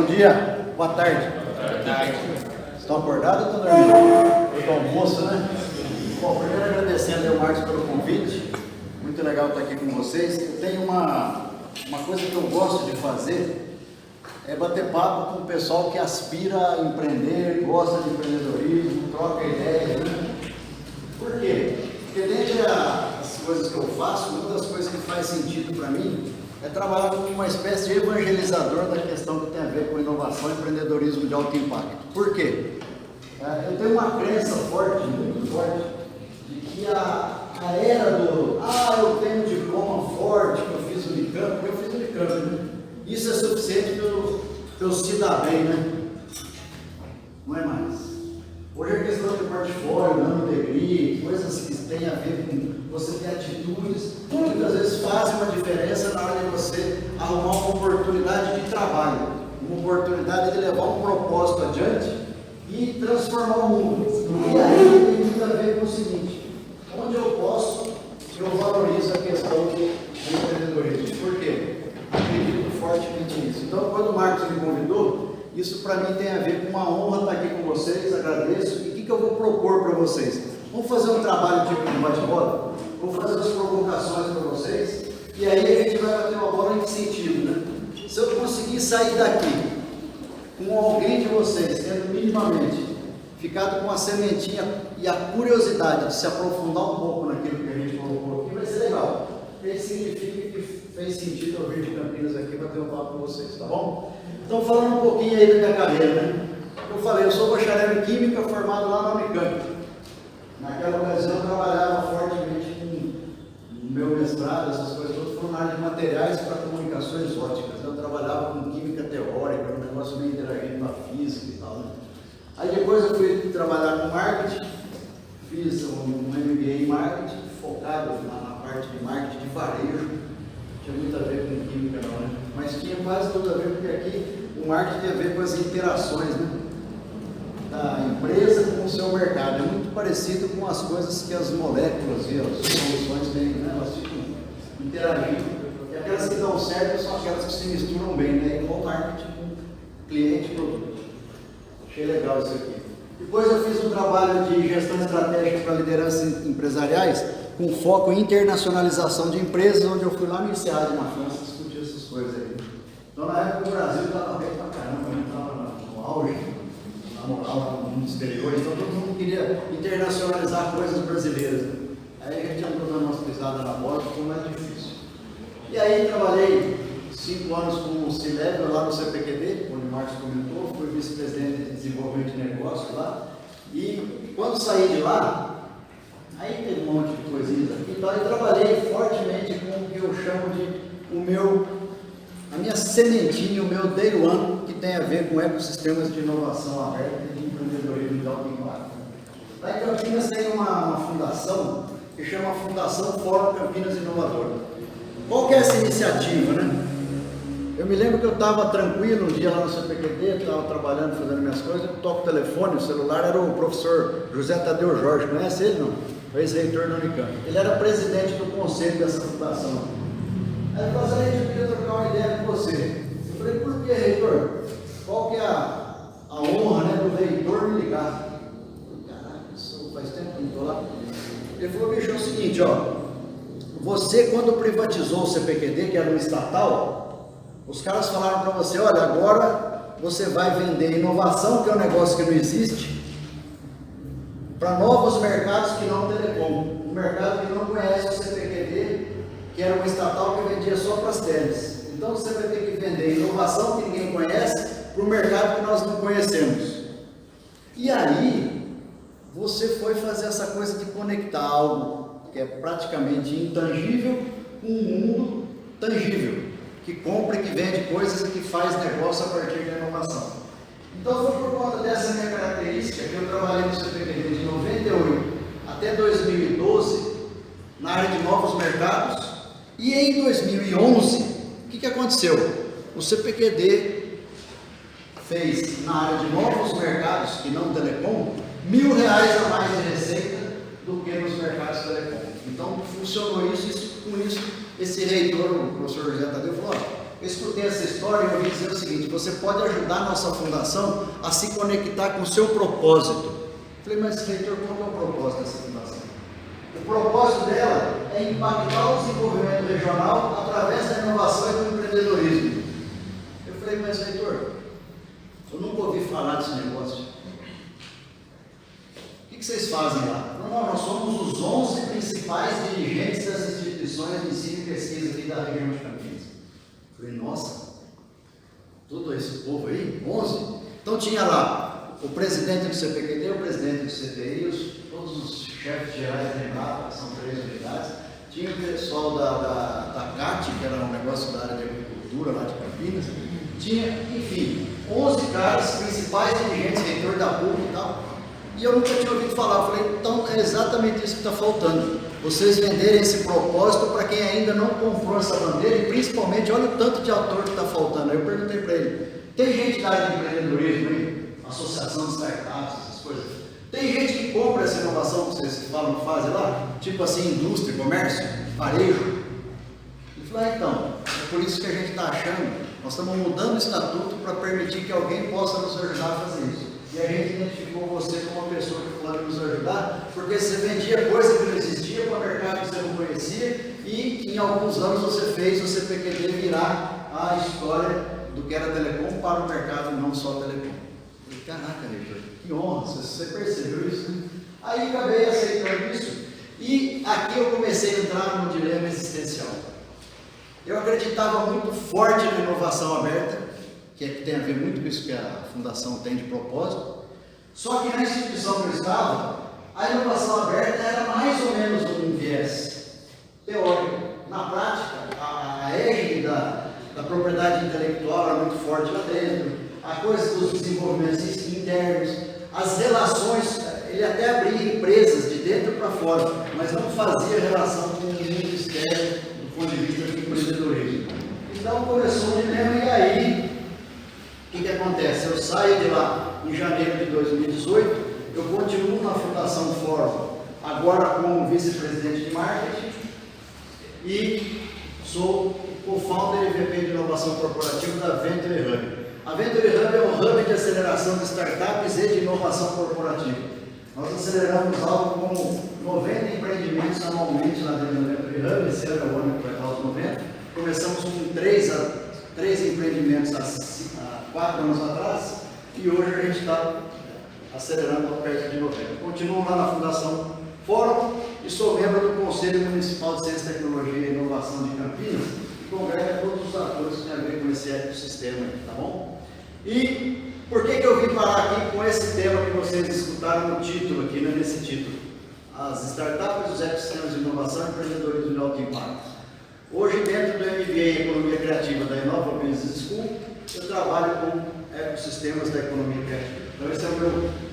Bom dia, boa tarde. Boa tarde. Estão acordados ou estão dormindo? Foi do almoço, né? Bom, primeiro agradecendo ao Marcos pelo convite. Muito legal estar aqui com vocês. Eu tenho uma coisa que eu gosto de fazer, é bater papo com o pessoal que aspira a empreender, gosta de empreendedorismo, troca ideias, né? Por quê? Porque dentre as coisas que eu faço, uma das coisas que faz sentido para mim é trabalhar como uma espécie de evangelizador da questão que tem a ver com inovação e empreendedorismo de alto impacto. Por quê? Eu tenho uma crença forte, muito forte, de que a era do eu tenho um diploma forte, que eu fiz o Unicamp, porque eu fiz o Unicamp, né? Isso é suficiente para eu se dar bem, né? Não é mais. Hoje é questão de portfólio, nano degree, coisas que têm a ver com você ter atitudes que muitas vezes fazem uma diferença na hora de você arrumar uma oportunidade de trabalho, uma oportunidade de levar um propósito adiante e transformar o mundo. E aí tem muito a ver com o seguinte: onde eu posso, eu valorizo a questão do empreendedorismo. Por quê? Acredito fortemente nisso. Então, quando o Marcos me convidou, isso para mim tem a ver com uma honra estar aqui com vocês, agradeço. E o que eu vou propor para vocês? Vamos fazer um trabalho tipo de bate-bola? Vou fazer as provocações para vocês e aí a gente vai bater uma bola em que sentido, né? Se eu conseguir sair daqui com alguém de vocês, tendo minimamente ficado com a sementinha e a curiosidade de se aprofundar um pouco naquilo que a gente colocou aqui, vai ser legal. Isso significa que fez sentido eu vir de Campinas aqui bater um papo com vocês, tá bom? Então, falando um pouquinho aí da minha carreira, né? Eu falei, eu sou bacharel em Química, formado lá na Unicamp. Naquela ocasião, eu trabalhava fortemente com o meu mestrado, essas coisas todas foram na área de materiais para comunicações óticas. Eu trabalhava com Química teórica, era um negócio meio interagindo com a física e tal, né? Aí depois eu fui trabalhar com marketing, fiz um MBA em marketing, focado na parte de marketing de varejo. Tinha muito a ver com química não, né? Mas tinha quase tudo a ver, porque aqui o marketing tem a ver com as interações, né? Da empresa com o seu mercado. É muito parecido com as coisas que as moléculas e as soluções têm, né? Elas ficam interagindo. E aquelas que dão certo são aquelas que se misturam bem, né? Igual marketing com cliente e produto. Achei legal isso aqui. Depois eu fiz um trabalho de gestão estratégica para lideranças empresariais, com foco em internacionalização de empresas, onde eu fui lá no INSEAD, na França, discutir essas coisas aí. Então, na época, o Brasil estava bem pra caramba, a gente estava no auge, na moral, no mundo exterior, então todo mundo queria internacionalizar coisas brasileiras. Né? Aí a gente andou dando umas pisadas na bola, ficou mais difícil. E aí trabalhei 5 anos com o C-Level lá no CPQD, onde o Marcos comentou, fui vice-presidente de desenvolvimento de negócio lá. E quando saí de lá, aí tem um monte de coisinhas aqui, então eu trabalhei fortemente com o que eu chamo de a minha sementinha, o meu day one, que tem a ver com ecossistemas de inovação aberta e de empreendedorismo de alto impacto. Lá em Campinas tem uma fundação que chama Fundação Fórum Campinas Inovadora. Qual que é essa iniciativa, né? Eu me lembro que eu estava tranquilo um dia lá no CPQD, estava trabalhando, fazendo minhas coisas, eu toco o telefone, o celular era o professor José Tadeu Jorge, conhece ele não? O ex-reitor da Unicamp. Ele era presidente do conselho dessa fundação. Aí ele falou assim, eu queria trocar uma ideia com você. Eu falei, por que, reitor? Qual que é a honra, né, do reitor me ligar? Eu falei, caraca, isso faz tempo que eu não estou lá. Ele falou, bicho, é o seguinte, ó, você quando privatizou o CPQD, que era um estatal, os caras falaram para você, olha, agora você vai vender inovação, que é um negócio que não existe, para novos mercados que não telecom. Um mercado que não conhece o CPQD, que era uma estatal que vendia só para as teles. Então você vai ter que vender inovação que ninguém conhece para um mercado que nós não conhecemos. E aí, você foi fazer essa coisa de conectar algo que é praticamente intangível com um mundo tangível, que compra e que vende coisas e que faz negócio a partir da inovação. Então foi por conta dessa minha característica que eu trabalhei no CPQD de 98 até 2012 na área de novos mercados, e em 2011 o que aconteceu? O CPQD fez na área de novos mercados, que não telecom, R$1.000 a mais de receita do que nos mercados telecom. Então funcionou isso, com isso esse reitor, o professor José Tadeu, falou, eu escutei essa história e eu ouvi dizer o seguinte: você pode ajudar a nossa fundação a se conectar com o seu propósito. Eu falei, mas reitor, qual é o propósito dessa fundação? O propósito dela é impactar o desenvolvimento regional através da inovação e do empreendedorismo. Eu falei, mas reitor, eu nunca ouvi falar desse negócio. O que vocês fazem lá? Não, nós somos os 11 principais dirigentes das instituições de ensino e pesquisa aqui da região de Campinas. Eu falei, nossa, todo esse povo aí, 11? Então tinha lá o presidente do CPQD, o presidente do CTI, todos os chefes gerais da Embrapa, que são 3 unidades. Tinha o pessoal da CAT, que era um negócio da área de agricultura lá de Campinas. Tinha, enfim, 11 caras principais dirigentes, reitor da PUC e tal. E eu nunca tinha ouvido falar. Eu falei, então é exatamente isso que está faltando. Vocês venderem esse propósito para quem ainda não comprou essa bandeira e principalmente, olha o tanto de ator que está faltando. Aí eu perguntei para ele, tem gente da área de empreendedorismo aí? Associação de startups, essas coisas. Tem gente que compra essa inovação que vocês falam que fazem lá? Tipo assim, indústria, comércio, varejo. Ele falou, então, é por isso que a gente está achando, nós estamos mudando o estatuto para permitir que alguém possa nos ajudar a fazer isso. E a gente identificou você como uma pessoa que pode nos ajudar, porque você vendia coisa que não existia para o mercado que você não conhecia e em alguns anos você fez o CPQD virar a história do que era telecom para o mercado e não só telecom. Eu falei, caraca, reitor, que honra, você percebeu isso, né? Aí acabei aceitando isso e aqui eu comecei a entrar no dilema existencial. Eu acreditava muito forte na inovação aberta, que tem a ver muito com isso que a Fundação tem de propósito, só que na instituição que eu estava, a inovação aberta era mais ou menos um viés teórico. Na prática, a égide da propriedade intelectual era muito forte lá dentro, a coisa dos desenvolvimentos internos, as relações, ele até abria empresas de dentro para fora, mas não fazia relação com o mundo externo do ponto de vista do empreendedorismo. Então começou o dilema e aí, o que acontece? Eu saio de lá em janeiro de 2018, eu continuo na Fundação Fórum, agora como vice-presidente de marketing e sou o founder e VP de inovação corporativa da Venture Hub. A Venture Hub é um hub de aceleração de startups e de inovação corporativa. Nós aceleramos algo como 90 empreendimentos anualmente lá dentro da Venture Hub, esse era o ano que vai dar os 90. Começamos com 3 empreendimentos há 4 anos atrás e hoje a gente está acelerando perto de 90. Continuo lá na Fundação Fórum e sou membro do Conselho Municipal de Ciência, Tecnologia e Inovação de Campinas, que congrega todos os atores que têm a ver com esse ecossistema, tá bom? E por que eu vim parar aqui com esse tema que vocês escutaram no título aqui, né, nesse título? As startups, os ecossistemas de inovação e empreendedorismo de alto impacto. Hoje, dentro do MBA em Economia Criativa da Inova Business School, eu trabalho com ecossistemas da economia criativa. Então, esse é o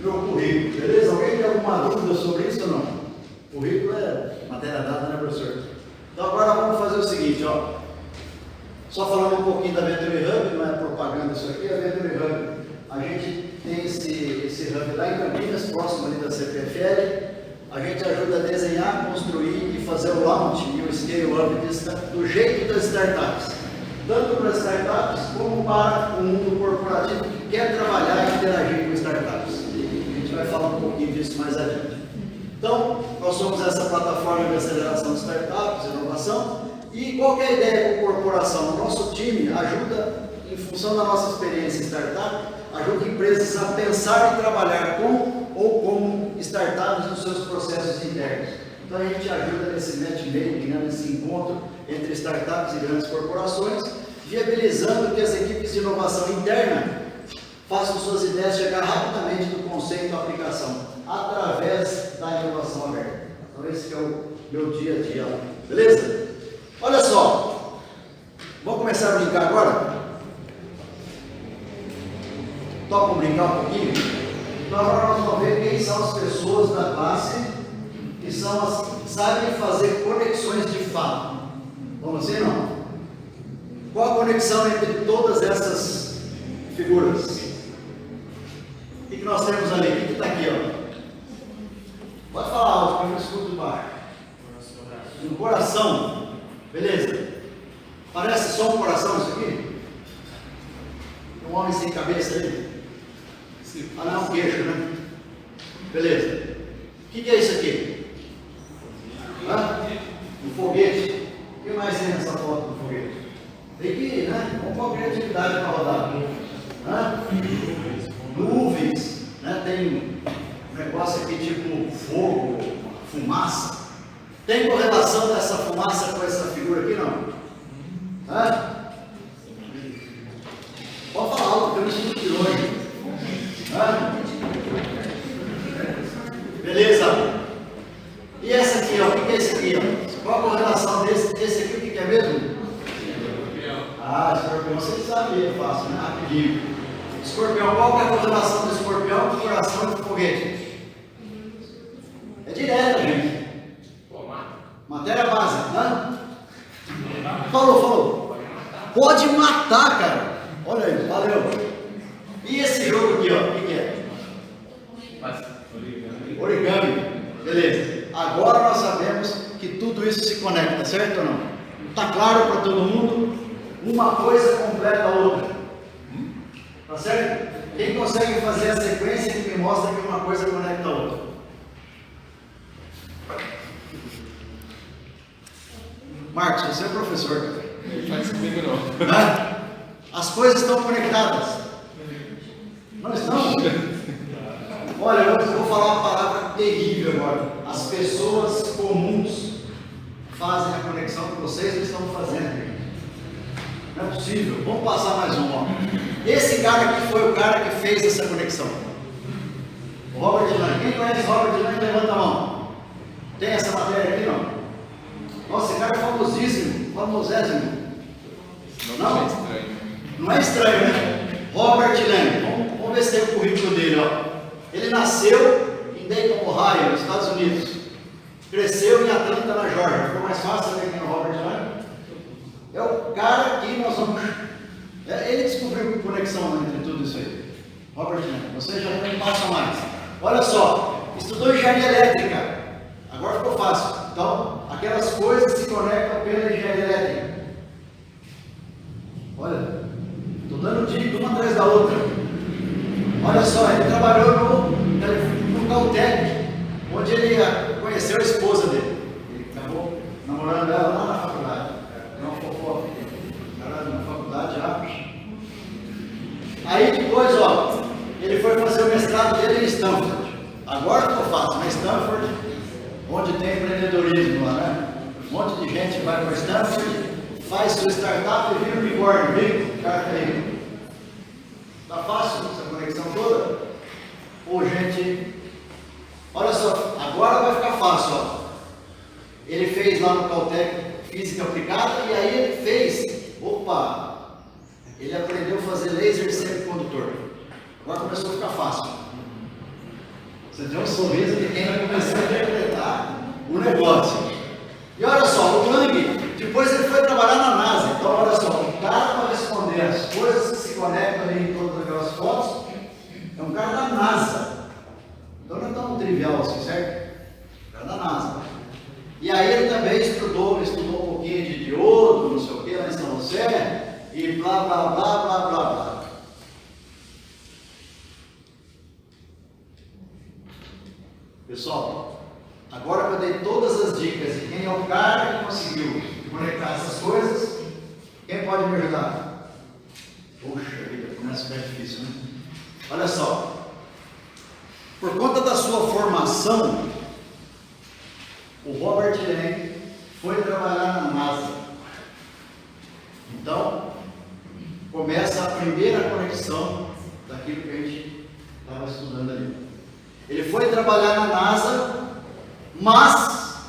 meu currículo, beleza? Alguém tem alguma dúvida sobre isso ou não? O currículo é matéria dada, né, professor? Então, agora vamos fazer o seguinte, ó. Só falando um pouquinho da Venture Hub, não é propaganda isso aqui, a Venture Hub. A gente tem esse hub lá em Campinas, próximo ali da CPFL. A gente ajuda a desenhar, construir e fazer o launch e o scale-up do jeito das startups. Tanto para startups como para o mundo corporativo que quer trabalhar e interagir com startups. A gente vai falar um pouquinho disso mais adiante. Então, nós somos essa plataforma de aceleração de startups, inovação, e qualquer ideia com corporação, o nosso time ajuda, em função da nossa experiência em startup, ajuda empresas a pensar e trabalhar com ou como startups nos seus processos internos. Então a gente ajuda nesse matchmaking, né, nesse encontro entre startups e grandes corporações, viabilizando que as equipes de inovação interna façam suas ideias chegar rapidamente do conceito à aplicação, através da inovação aberta. Então esse que é o meu dia a dia, beleza? Olha só, vamos começar a brincar agora? Topam brincar um pouquinho? Então agora nós vamos ver quem são as pessoas da classe que sabem fazer conexões de fato. Vamos assim, não? Qual a conexão entre todas essas figuras? O que nós temos ali? O que está aqui? Ó? Pode falar alto, porque eu não escuto baixo. Um coração. Beleza? Parece só um coração isso aqui? Um homem sem cabeça aí? Ah, não, um queixo, né? Beleza. O que é isso aqui? Hã? Um foguete. O que mais tem nessa foto do foguete? Tem que, né? Vamos com a criatividade para rodar. Hã? Nuvens, né? Tem um negócio aqui tipo fogo, fumaça. Tem correlação dessa fumaça com essa figura aqui, não? Hã? Pode falar algo, que eu não estou de longe. Hã? Beleza? E essa aqui, ó? O que é esse aqui, ó? Qual a correlação desse aqui? O que é mesmo? Ah, escorpião, você sabe, é fácil, né? Rapidinho. Escorpião, qual que é a correlação do escorpião com o coração do foguete? É direta, gente. Matéria básica, né? Falou. Pode matar, cara. Olha aí, valeu. E esse jogo aqui, ó, o que é? Origami. Beleza. Agora nós sabemos que tudo isso se conecta, certo ou não? Tá claro para todo mundo? Uma coisa completa a outra. Tá certo? Quem consegue fazer a sequência que me mostra que uma coisa conecta a outra? Marcos, você é professor, cara. Não faz comigo não. As coisas estão conectadas. Não estão? Olha, eu vou falar uma palavra terrível agora. As pessoas comuns fazem a conexão que vocês não estão fazendo. Não é possível. Vamos passar mais um. Ó. Esse cara aqui foi o cara que fez essa conexão. O Robert Lang. Quem conhece Robert Lang, levanta a mão. Tem essa matéria aqui, não? Nossa, esse cara é famosíssimo. Famosésimo. Não? É estranho. Não é estranho, né? Robert Lang. Vamos ver se tem o currículo dele, ó. Ele nasceu em Dayton, Ohio, nos Estados Unidos. Cresceu em Atlanta, na Geórgia. Ficou mais fácil saber quem é o Robert Lang? É o cara que nós vamos... Ele descobriu conexão entre tudo isso aí. Robert Lang. Você já não passa mais. Olha só. Estudou engenharia elétrica. Agora ficou fácil. Então, aquelas coisas se conectam pela engenharia elétrica. Olha. Estou dando dica uma atrás da outra. Olha só, ele trabalhou no Caltech, onde ele conheceu a esposa dele. Ele acabou namorando ela lá na faculdade. Não fofoca. Na faculdade já. Aí depois, ó, ele foi fazer o mestrado dele em Stanford. Agora ficou fácil, mas Stanford, onde tem empreendedorismo lá, né? Um monte de gente vai para Stanford, faz sua startup e vira um unicórnio, rico, cara rico. Tá fácil essa conexão toda? Ou gente, olha só, agora vai ficar fácil, ó. Ele fez lá no Caltech Física Aplicada e aí ele fez, ele aprendeu a fazer laser semicondutor. Agora começou a ficar fácil. Você tem um sorriso de quem vai começar a interpretar o negócio. E olha só, o Lang, depois ele foi trabalhar na NASA. Então olha só, o cara para responder as coisas que se conectam ali em todas aquelas fotos, é um cara da NASA. Então não é tão trivial assim, certo? O cara da NASA. E aí ele também estudou um pouquinho de diodo, não sei o que, lá em São José, e blá blá blá blá blá blá. Pessoal, agora que eu dei todas as dicas de quem é o cara que conseguiu conectar essas coisas, quem pode me ajudar? Poxa vida, começa a ficar difícil, né? Olha só, por conta da sua formação, o Robert Lang foi trabalhar na NASA. Então, começa a primeira conexão daquilo que a gente estava estudando ali. Ele foi trabalhar na NASA, mas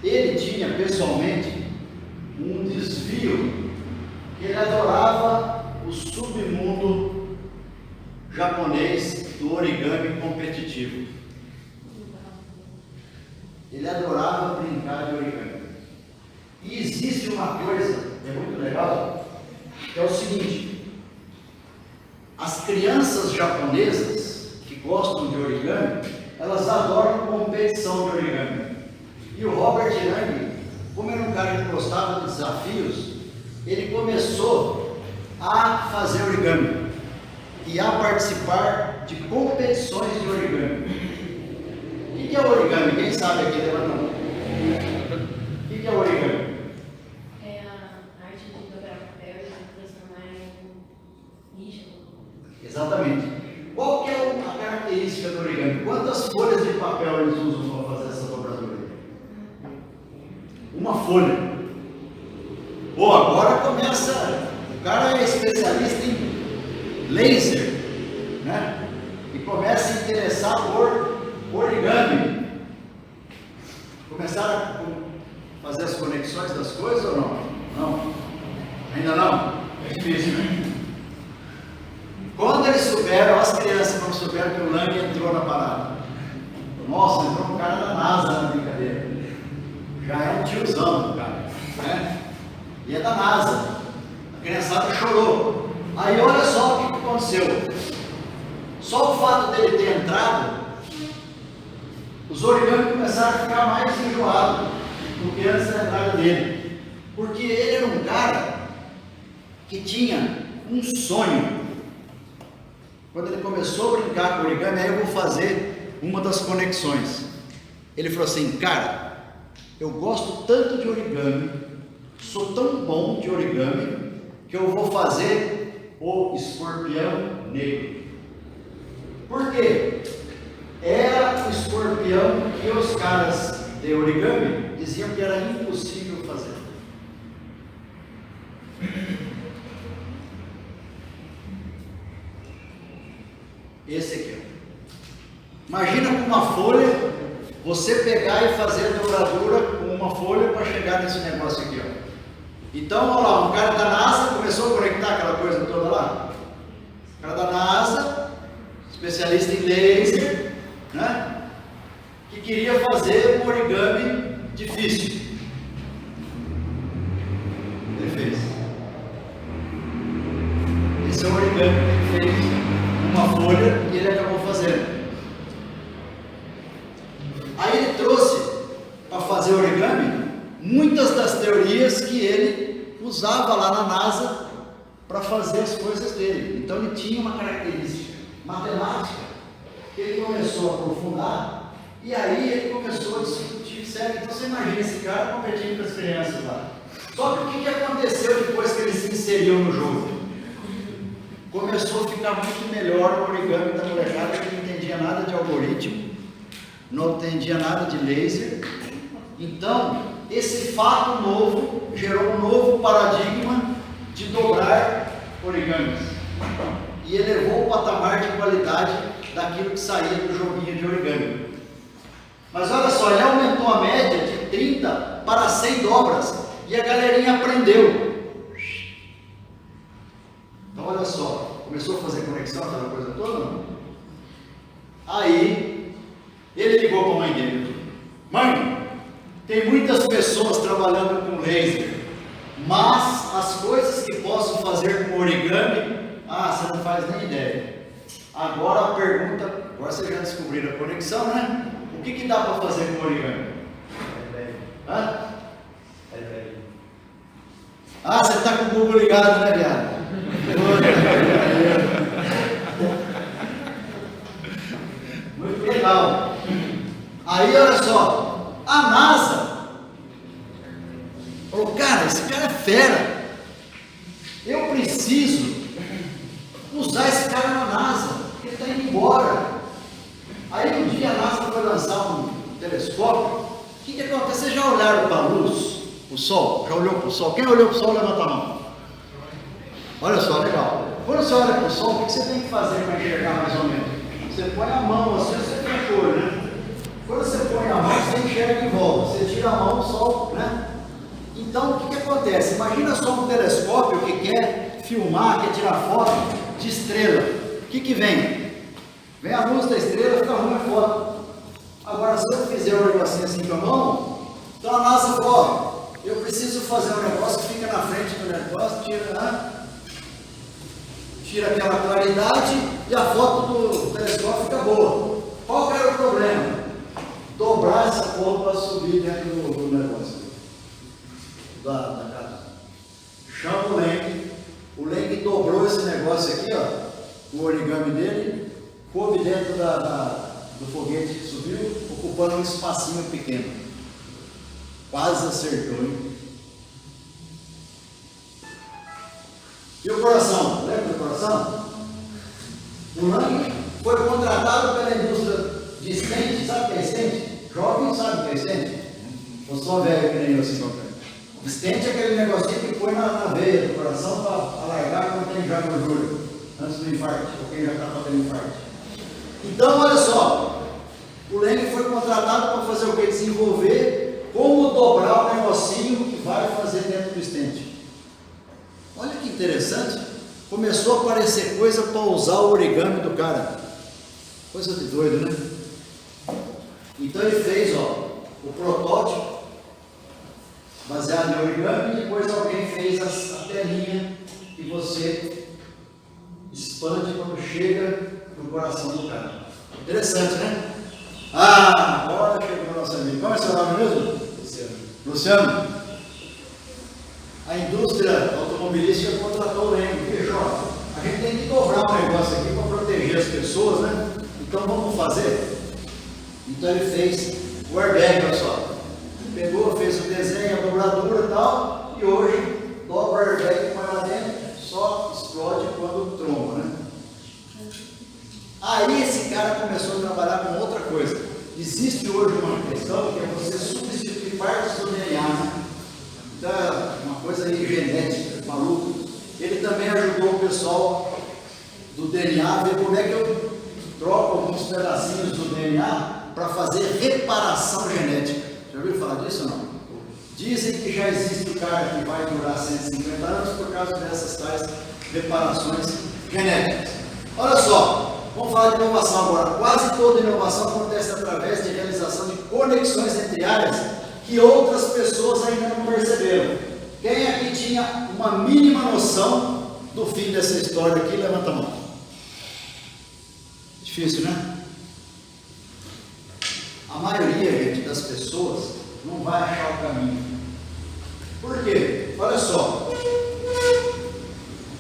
ele tinha pessoalmente um desvio, que ele adorava o submundo japonês do origami competitivo. Ele adorava brincar de origami. E existe uma coisa que é muito legal, que é o seguinte: as crianças japonesas que gostam de origami, elas adoram competição de origami. E o Robert Lang, como era um cara que gostava de desafios, ele começou a a fazer origami e a participar de competições de origami. O que é origami? Quem sabe aqui? Levanta a mão. O que é origami? É a arte de dobrar papel e transformar em lixo. Exatamente. Qual que é a característica do origami? Quantas folhas de papel eles usam para fazer essa dobradura? Uma folha. Bom, agora começa. O cara é especialista em laser, né? E começa a interessar por origami. Começaram a fazer as conexões das coisas ou não? Não. Ainda não? É difícil, né? Quando eles souberam, as crianças não souberam que o Lang entrou na parada. Nossa, entrou um cara da NASA na brincadeira. Já é um tiozão, cara, né? E é da NASA. A criançada chorou. Aí olha só o que aconteceu. Só o fato dele ter entrado, os origami começaram a ficar mais enjoados do que antes da entrada dele. Porque ele era um cara que tinha um sonho. Quando ele começou a brincar com origami, aí eu vou fazer uma das conexões. Ele falou assim, cara, eu gosto tanto de origami, sou tão bom de origami, que eu vou fazer o escorpião negro. Por quê? Era o escorpião que os caras de origami diziam que era impossível fazer. Esse aqui, ó. Imagina com uma folha, você pegar e fazer a dobradura com uma folha para chegar nesse negócio aqui, ó. Então, olha lá, um cara da NASA começou a conectar aquela coisa toda lá. O cara da NASA, especialista em laser, né? Que queria fazer um origami difícil. Ele fez. Esse é o origami que ele fez. Uma folha e ele acabou fazendo. Aí ele trouxe para fazer origami muitas das teorias que ele usava lá na NASA para fazer as coisas dele. Então ele tinha uma característica matemática que ele começou a aprofundar e aí ele começou a discutir, certo? Então você imagina esse cara competindo com as crianças lá. Só que o que aconteceu depois que ele se inseriu no jogo? Começou a ficar muito melhor o origami da molecada, que não entendia nada de algoritmo, não entendia nada de laser. Então, esse fato novo gerou um novo paradigma de dobrar origamis e elevou o patamar de qualidade daquilo que saía do joguinho de origami. Mas olha só, ele aumentou a média de 30 para 100 dobras e a galerinha aprendeu. Então olha só, começou a fazer conexão, aquela coisa toda, não? Aí, ele ligou para a mãe dele. Mãe, tem muitas pessoas trabalhando com laser, mas as coisas que posso fazer com origami, você não faz nem ideia. Agora a pergunta, agora vocês já descobriram a conexão, né? O que dá para fazer com origami? Você está com o Google ligado, né, viado? Muito legal. Aí olha só, a NASA falou, cara, esse cara é fera. Eu preciso usar esse cara na NASA, porque ele está indo embora. Aí um dia a NASA foi lançar um telescópio. O que acontece? Vocês já olharam para a luz? O Sol? Já olhou para o Sol? Quem olhou para o Sol, levanta a mão. Olha só, legal. Quando você olha para o Sol, o que você tem que fazer para enxergar mais ou menos? Você põe a mão assim, você fecha o olho, né? Quando você põe a mão, você enxerga em volta. Você tira a mão, o Sol, né? Então, o que acontece? Imagina só um telescópio que quer filmar, quer tirar foto de estrela. O que vem? Vem a luz da estrela, fica ruim a foto. Agora, se eu fizer um negocinho assim com a mão, então a NASA fala, eu preciso fazer um negócio que fica na frente do negócio, tira aquela claridade e a foto do telescópio fica boa. Qual que era o problema? Dobrar essa porra para subir dentro do negócio da casa. Chama o Lang o origami dele, coube dentro do foguete que subiu, ocupando um espacinho pequeno. Quase acertou, hein? E o coração? Lembra do coração? O Lang foi contratado pela indústria de stent. Sabe o que é stent? Jovem sabe o que é stent? Ou só velho que nem eu assim? Stent é aquele negocinho que põe na veia do coração para alargar quando tem já gordura, antes do infarto, ou quem já está fazendo infarto. Então, olha só, o Lang foi contratado para fazer o que? Desenvolver como dobrar o negocinho que vai fazer dentro do stent. Olha que interessante, começou a aparecer coisa para usar o origami do cara. Coisa de doido, né? Então ele fez, ó, o protótipo baseado em origami e depois alguém fez a telinha que você expande quando chega no coração do cara. Interessante, né? Ah, agora chegou o nosso amigo. Qual é o seu nome mesmo? Luciano. Luciano. A indústria automobilística contratou o Lang. Fechou. A gente tem que dobrar um negócio aqui para proteger as pessoas, né? Então vamos fazer. Então ele fez o airbag, olha só. Pegou, fez o desenho, a dobradura e tal, e hoje dobra o airbag, põe lá dentro, só explode quando tromba, né? Aí esse cara começou a trabalhar com outra coisa. Existe hoje uma questão que é você substituir partes do DNA, né? Então é uma coisa aí genética, maluco. Ele também ajudou o pessoal do DNA a ver como é que eu troco alguns pedacinhos do DNA para fazer reparação genética. Já ouviu falar disso ou não? Dizem que já existe carne que vai durar 150 anos por causa dessas tais reparações genéticas. Olha só, vamos falar de inovação agora. Quase toda inovação acontece através de realização de conexões entre áreas que outras pessoas ainda não perceberam. Quem aqui tinha uma mínima noção do fim dessa história aqui, levanta a mão. Difícil, né? A maioria, gente, das pessoas não vai achar o caminho. Por quê? Olha só.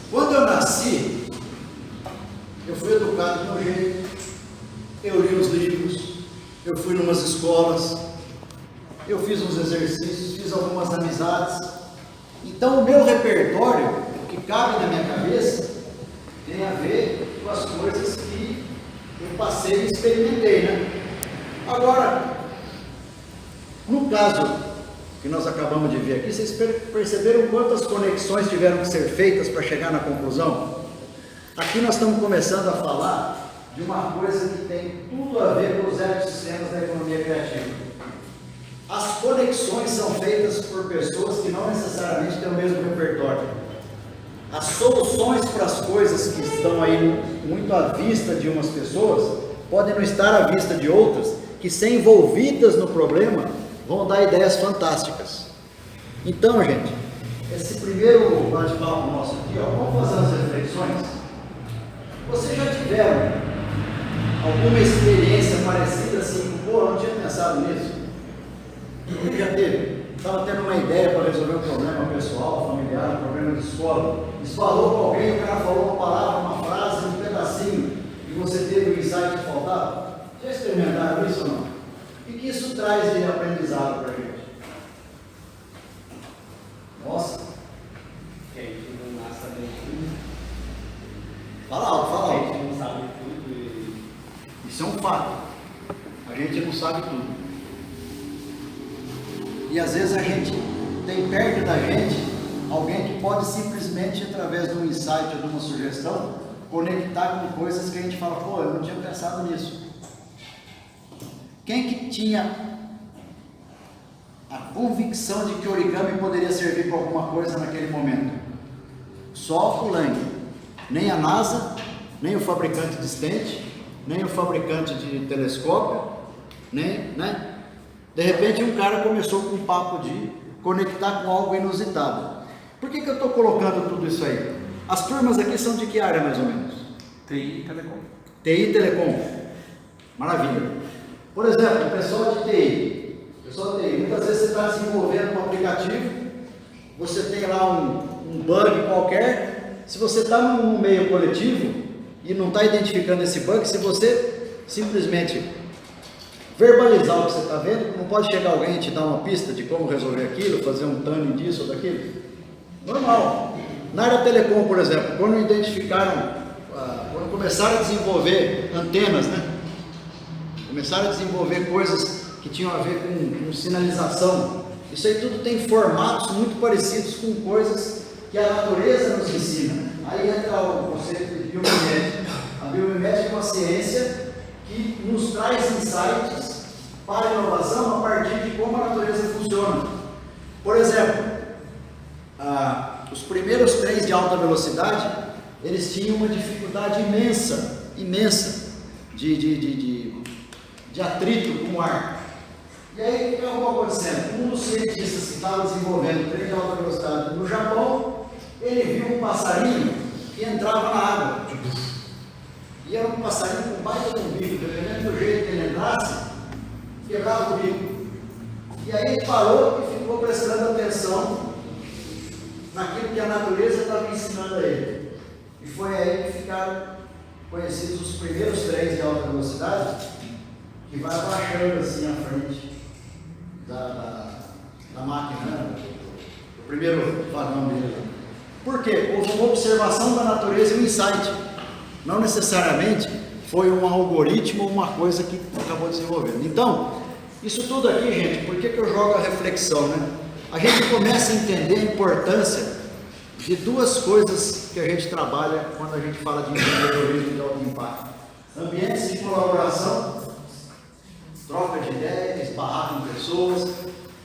Quando eu nasci, eu fui educado de um jeito, eu li os livros, eu fui em umas escolas, eu fiz uns exercícios, fiz algumas amizades. Então o meu repertório, o que cabe na minha cabeça, tem a ver com as coisas que eu passei e experimentei, né? Agora, no caso que nós acabamos de ver aqui, vocês perceberam quantas conexões tiveram que ser feitas para chegar na conclusão? Aqui nós estamos começando a falar de uma coisa que tem tudo a ver com os ecossistemas da economia criativa. As conexões são feitas por pessoas que não necessariamente têm o mesmo repertório. As soluções para as coisas que estão aí muito à vista de umas pessoas podem não estar à vista de outras, que, sem envolvidas no problema, vão dar ideias fantásticas. Então, gente, esse primeiro bate-papo nosso aqui, ó, vamos fazer as reflexões. Vocês já tiveram alguma experiência parecida assim? Pô, eu não tinha pensado nisso. Já teve? Estava tendo uma ideia para resolver um problema pessoal, familiar, um problema de escola. Falou com alguém, o cara falou uma palavra, uma frase, um pedacinho, e você teve o insight que faltava? Já experimentaram isso ou não? O que isso traz de aprendizado para a gente? Nossa! Que a gente não nasce sabendo tudo. Fala alto, fala A alto. gente não sabe tudo e... Isso é um fato. A gente não sabe tudo. E às vezes a gente tem perto da gente alguém que pode simplesmente, através de um insight ou de uma sugestão, conectar com coisas que a gente fala, pô, eu não tinha pensado nisso. Quem que tinha a convicção de que o origami poderia servir para alguma coisa naquele momento? Só o Lang. Nem a NASA, nem o fabricante de stent, nem o fabricante de telescópio, nem, né? De repente um cara começou com um papo de conectar com algo inusitado. Por que eu estou colocando tudo isso aí? As turmas aqui são de que área mais ou menos? TI e Telecom. TI e Telecom. Maravilha. Por exemplo, o pessoal de TI. Muitas vezes você está desenvolvendo um aplicativo, você tem lá um bug qualquer. Se você está num meio coletivo e não está identificando esse bug, se você simplesmente verbalizar o que você está vendo, não pode chegar alguém e te dar uma pista de como resolver aquilo, fazer um tuning disso ou daquilo? Normal. Na área telecom, por exemplo, quando identificaram, quando começaram a desenvolver antenas, né? Começaram a desenvolver coisas que tinham a ver com sinalização. Isso aí tudo tem formatos muito parecidos com coisas que a natureza nos ensina. Aí entra o conceito de biomimética. A biomimética é uma ciência que nos traz insights para a inovação a partir de como a natureza funciona. Por exemplo, os primeiros trens de alta velocidade, eles tinham uma dificuldade imensa de atrito com o ar. E aí, o que acabou acontecendo? Um dos cientistas que estava desenvolvendo trem de alta velocidade no Japão, ele viu um passarinho que entrava na água. E era um passarinho com baita de um bico, dependendo do jeito que ele entrasse, quebrava o bico. E aí ele parou e ficou prestando atenção naquilo que a natureza estava ensinando a ele. E foi aí que ficaram conhecidos os primeiros trens de alta velocidade, que vai baixando assim à frente da máquina, né? O primeiro vagão dele. Por quê? Houve uma observação da natureza e um insight. Não necessariamente foi um algoritmo ou uma coisa que acabou desenvolvendo. Então, isso tudo aqui, gente, por que eu jogo a reflexão, né? A gente começa a entender a importância de duas coisas que a gente trabalha quando a gente fala de empreendedorismo de alto impacto: ambientes de colaboração, troca de ideias, esbarrar com pessoas,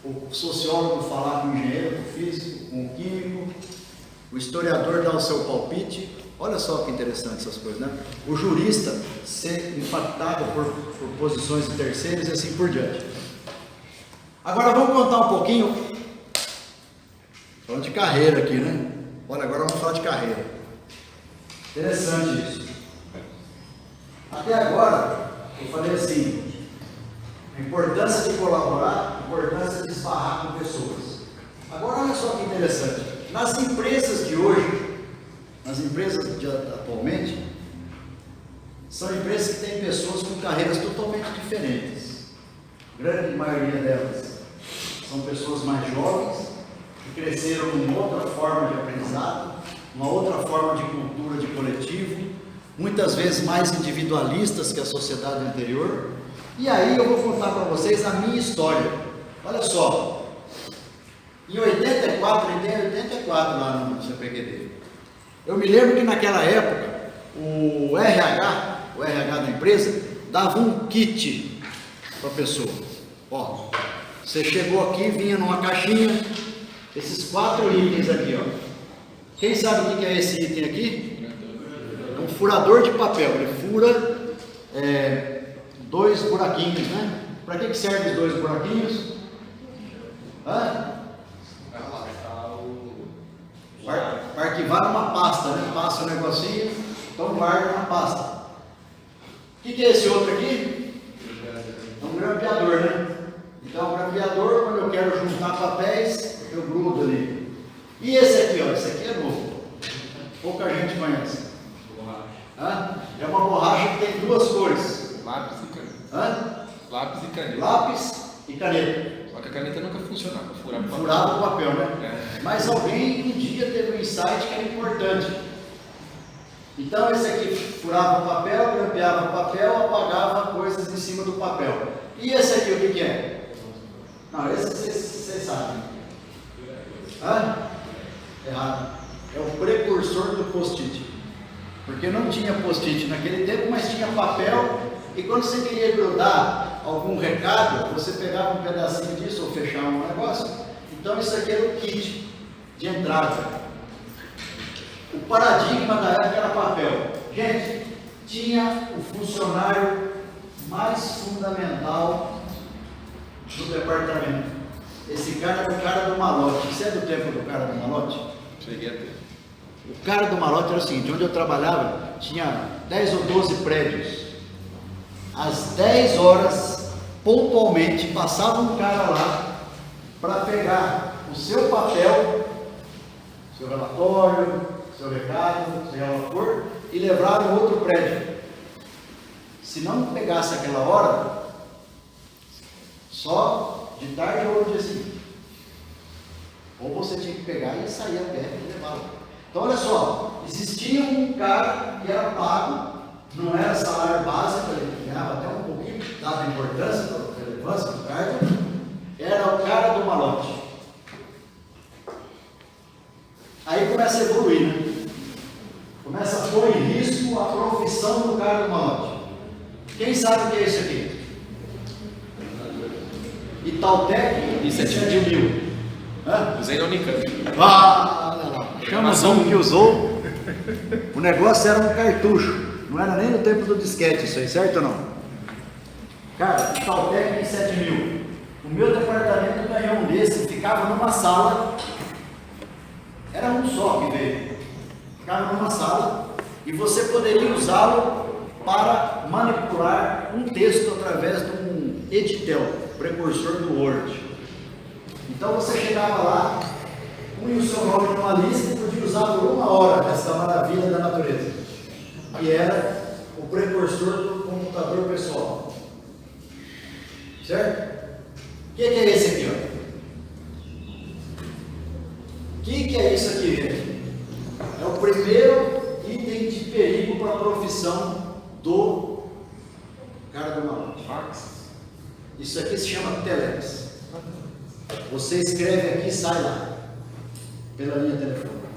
o sociólogo falar com o engenheiro, com o físico, com o químico, o historiador dar o seu palpite. Olha só que interessante essas coisas, né? O jurista ser impactado por posições de terceiros e assim por diante. Agora vamos contar um pouquinho, falando de carreira aqui, né? Olha, agora vamos falar de carreira. Interessante isso. Até agora, eu falei assim, a importância de colaborar, a importância de esbarrar com pessoas. Agora olha só que interessante, nas empresas de hoje, nas empresas de atualmente, são empresas que têm pessoas com carreiras totalmente diferentes. A grande maioria delas são pessoas mais jovens, que cresceram numa outra forma de aprendizado, uma outra forma de cultura de coletivo, muitas vezes mais individualistas que a sociedade anterior. E aí eu vou contar para vocês a minha história. Olha só, em 84, lá no CPQD, eu me lembro que naquela época o RH da empresa dava um kit para a pessoa. Ó, você chegou aqui, vinha numa caixinha, esses 4 itens aqui, ó. Quem sabe o que é esse item aqui? É um furador de papel. Ele fura 2 buraquinhos, né? Para que serve os 2 buraquinhos? Para arquivar uma pasta, né? Passa o negocinho, então guarda na pasta. O que é esse outro aqui? É um grampeador, né? Então, o grampeador, quando eu quero juntar papéis, eu grudo ali. E esse aqui, ó, esse aqui é novo. Pouca gente conhece. É uma borracha que tem 2 cores. Lápis e caneta. Lápis e caneta. Lápis e caneta. Só que a caneta nunca funcionava, furava o papel, né? Mas alguém um dia teve um insight que era importante. Então esse aqui furava o papel, grampeava o papel, apagava coisas em cima do papel. E esse aqui o que é? Não, esse vocês sabem. Errado. É o precursor do post-it. Porque não tinha post-it naquele tempo, mas tinha papel. E quando você queria grudar algum recado, você pegava um pedacinho disso ou fechava um negócio. Então isso aqui era o kit de entrada. O paradigma da época era papel. Gente, tinha o funcionário mais fundamental do departamento. Esse cara era o cara do malote. Você é do tempo do cara do malote? Cheguei a ter. O cara do malote era o seguinte: onde eu trabalhava tinha 10 ou 12 prédios. Às 10 horas, pontualmente, passava um cara lá para pegar o seu papel, seu relatório, seu recado, seja lá for, e levar no outro prédio. Se não pegasse aquela hora, só de tarde ou no dia seguinte. Ou você tinha que pegar e sair a pé e levá-lo. Então olha só, existia um cara que era pago, não era salário básico, ele ganhava até um pouquinho, dava importância, relevância do cargo, era o cara do malote. Aí começa a evoluir, né? Começa a pôr em risco a profissão do cara do malote. Quem sabe o que é isso aqui? Itautec Isso é 7.000. Usei na Unicamp. Chama um que usou. O negócio era um cartucho. Não era nem no tempo do disquete isso aí, certo ou não? Cara, Itautec 7.000. O meu departamento ganhou um desse, ficava numa sala. Era um só que veio. Ficava numa sala e você poderia usá-lo para manipular um texto através de um editel, precursor do Word. Então você chegava lá, punha o seu nome numa lista e podia usar por 1 hora essa maravilha da natureza, que era o precursor do computador pessoal. Certo? O que é esse aqui? O que é isso aqui, gente? É o primeiro item de perigo para a profissão do cara do malote. Isso aqui se chama telex. Você escreve aqui e sai lá, pela linha telefônica.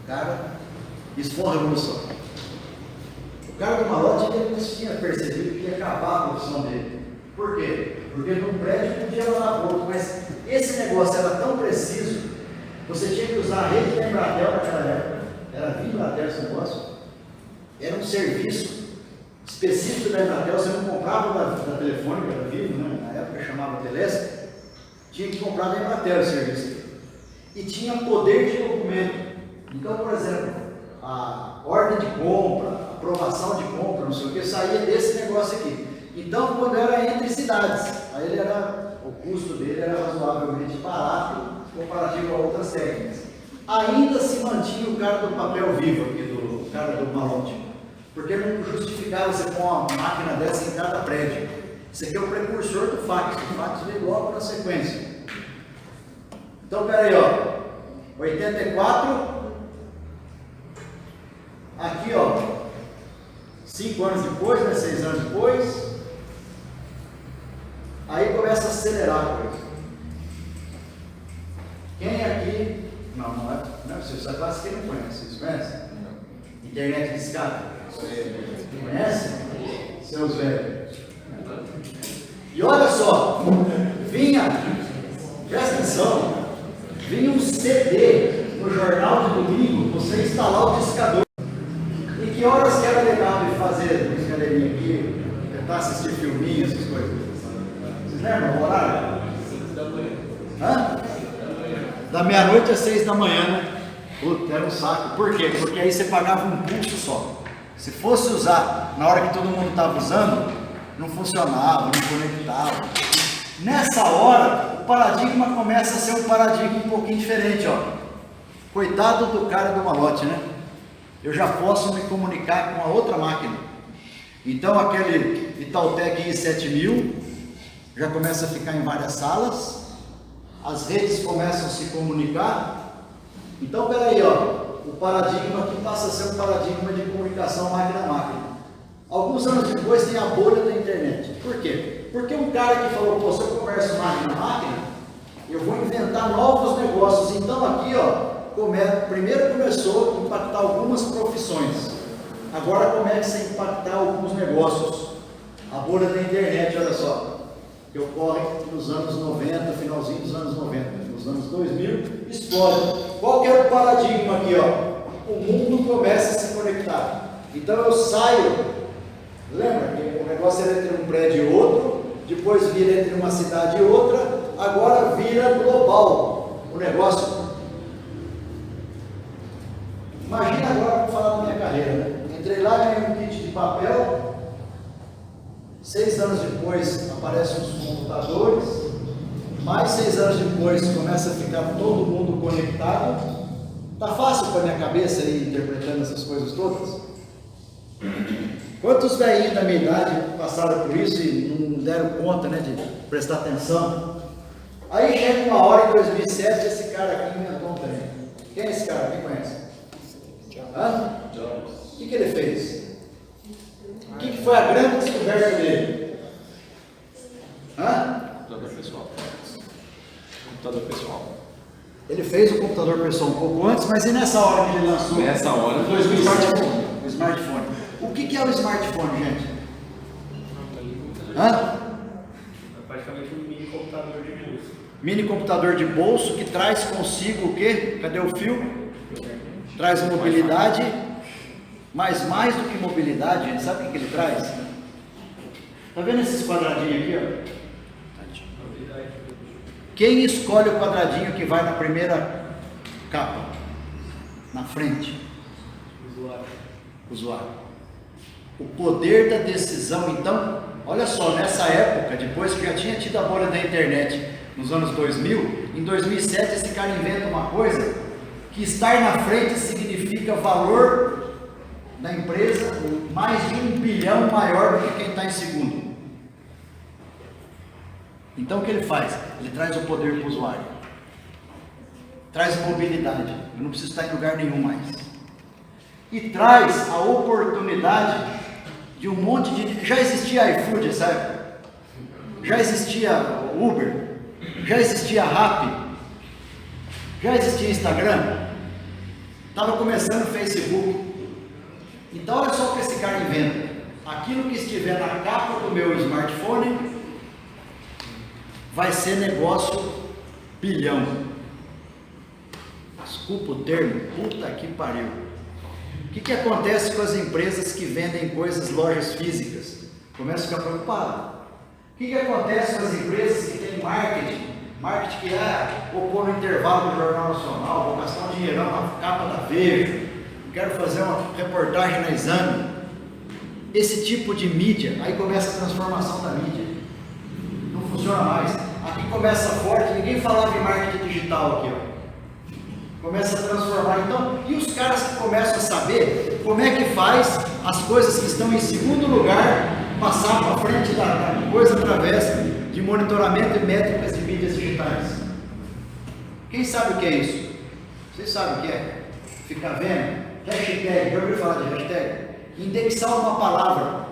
Cara, isso foi uma revolução. O cara do malote ele não tinha percebido que ia acabar a profissão dele. Por quê? Porque num prédio podia mandar para outro, mas esse negócio era tão preciso, você tinha que usar a rede da Embratel naquela época. Era via Embratel esse negócio. Era um serviço específico da Embratel, você não comprava da Telefônica, da Vivo, né? Na época chamava Telesp, tinha que comprar da Embratel esse serviço. E tinha poder de documento. Então, por exemplo, a ordem de compra, a aprovação de compra, não sei o que, saía desse negócio aqui. Então, quando era entre cidades, aí o custo dele era razoavelmente barato comparativo a outras técnicas. Ainda se mantinha o cara do papel vivo aqui, do cara do malote. Porque não justificava você pôr uma máquina dessa em cada prédio. Isso aqui é o precursor do fax. O fax veio logo na sequência. Então, peraí, ó. 84. Aqui, ó. 5 anos depois, né? 6 anos depois. Aí começa a acelerar a coisa. Quem aqui... Não é essa classe quem não conhece. Vocês conhecem? Internet de escada. Conhece? Seus velhos. E olha só, presta atenção, vinha um CD no jornal de domingo, você instalar o discador. E que horas que era legal de fazer brincadeira aqui, tentar assistir filminho, essas coisas? Vocês lembram o horário? 6 da manhã. Hã? Da meia-noite às 6 da manhã, né? Puta, era um saco. Por quê? Porque aí você pagava um pulso só. Se fosse usar na hora que todo mundo estava usando, não funcionava, não conectava. Nessa hora, o paradigma começa a ser um paradigma um pouquinho diferente, ó. Coitado do cara do malote, né? Eu já posso me comunicar com a outra máquina. Então aquele Itautec i7000 já começa a ficar em várias salas, as redes começam a se comunicar. Então, peraí, ó. O paradigma aqui passa a ser um paradigma de comunicação máquina a máquina. Alguns anos depois tem a bolha da internet. Por quê? Porque um cara que falou, pô, se eu converso máquina a máquina, eu vou inventar novos negócios. Então aqui, ó, primeiro começou a impactar algumas profissões. Agora começa a impactar alguns negócios. A bolha da internet, olha só, que ocorre nos anos 90, finalzinho dos anos 90, nos anos 2000, explode. Qual que é o paradigma aqui, ó? O mundo começa a se conectar. Então eu saio, lembra que o negócio era entre um prédio e outro, depois vira entre uma cidade e outra, agora vira global o negócio. Imagina agora, vamos falar da minha carreira, né? Entrei lá, ganhei um kit de papel, 6 anos depois aparecem os computadores, mais 6 anos depois começa a ficar todo mundo conectado. Tá fácil para minha cabeça ir interpretando essas coisas todas? Quantos velhinhos da minha idade passaram por isso e não deram conta, né, de prestar atenção? Aí chega uma hora em 2007, esse cara aqui inventou um trem. Quem é esse cara? Quem conhece? Hã? O que ele fez? O que foi a grande descoberta dele? Hã? Computador pessoal. Computador pessoal. Ele fez o computador pessoal um pouco antes, mas e nessa hora que ele lançou? Nessa hora foi o smartphone. O smartphone. O que é o smartphone, gente? Hã? É praticamente um mini computador de bolso. Mini computador de bolso que traz consigo o quê? Cadê o fio? Traz mobilidade, mas mais do que mobilidade, gente, sabe o que ele traz? Tá vendo esses quadradinhos aqui, ó? Quem escolhe o quadradinho que vai na primeira capa? Na frente? Usuário. O poder da decisão, então, olha só, nessa época, depois que já tinha tido a bolha da internet, nos anos 2000, em 2007 esse cara inventa uma coisa, que estar na frente significa valor da empresa mais de 1 bilhão maior do que quem está em segundo. Então o que ele faz? Ele traz o poder para o usuário, traz mobilidade, eu não preciso estar em lugar nenhum mais, e traz a oportunidade de um monte de... Já existia iFood, sabe? Já existia Uber, já existia Rappi, já existia Instagram, estava começando o Facebook. Então olha só o que esse cara inventa: aquilo que estiver na capa do meu smartphone vai ser negócio bilhão. Desculpa o termo, puta que pariu. O que acontece com as empresas que vendem coisas, lojas físicas? Começa a ficar preocupado. O que acontece com as empresas que têm marketing? Marketing que vou pôr no intervalo do Jornal Nacional, vou gastar um dinheirão na capa da Veja, quero fazer uma reportagem na Exame. Esse tipo de mídia, aí começa a transformação da mídia. Não funciona mais. Aqui começa forte, ninguém falava em marketing digital aqui, ó. Começa a transformar, então, e os caras que começam a saber como é que faz as coisas que estão em segundo lugar passar para frente da coisa através de monitoramento e métricas de mídias digitais. Quem sabe o que é isso? Vocês sabem o que é? Ficar vendo? Hashtag, já ouviu falar de hashtag? Indexar uma palavra.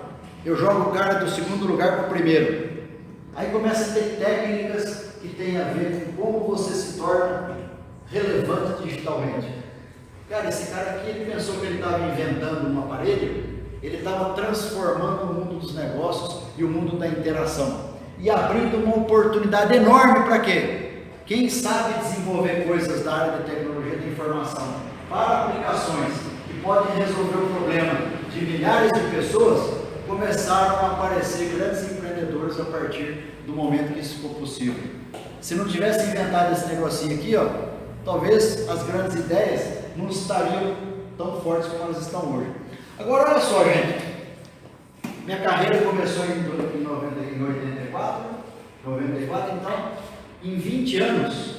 Eu jogo o cara do segundo lugar para o primeiro. Aí começa a ter técnicas que têm a ver com como você se torna relevante digitalmente. Cara, esse cara aqui, ele pensou que ele estava inventando um aparelho, ele estava transformando o mundo dos negócios e o mundo da interação e abrindo uma oportunidade enorme para quê? Quem sabe desenvolver coisas da área de tecnologia da informação para aplicações que podem resolver o problema de milhares de pessoas, começaram a aparecer grandes empreendedores a partir do momento que isso ficou possível. Se não tivesse inventado esse negocinho aqui, ó, talvez as grandes ideias não estariam tão fortes como elas estão hoje. Agora olha só, gente, minha carreira começou em 94, então em 20 anos,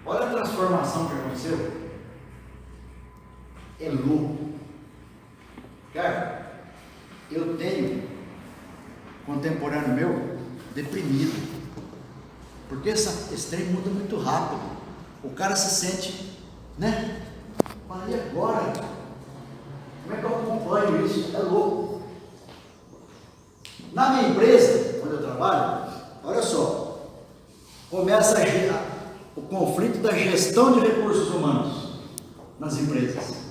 olha a transformação que aconteceu. É louco. Cara, eu tenho contemporâneo meu deprimido, porque esse trem muda muito rápido. O cara se sente, né? Mas e agora? Como é que eu acompanho isso? É louco. Na minha empresa, onde eu trabalho, olha só, começa o conflito da gestão de recursos humanos nas empresas.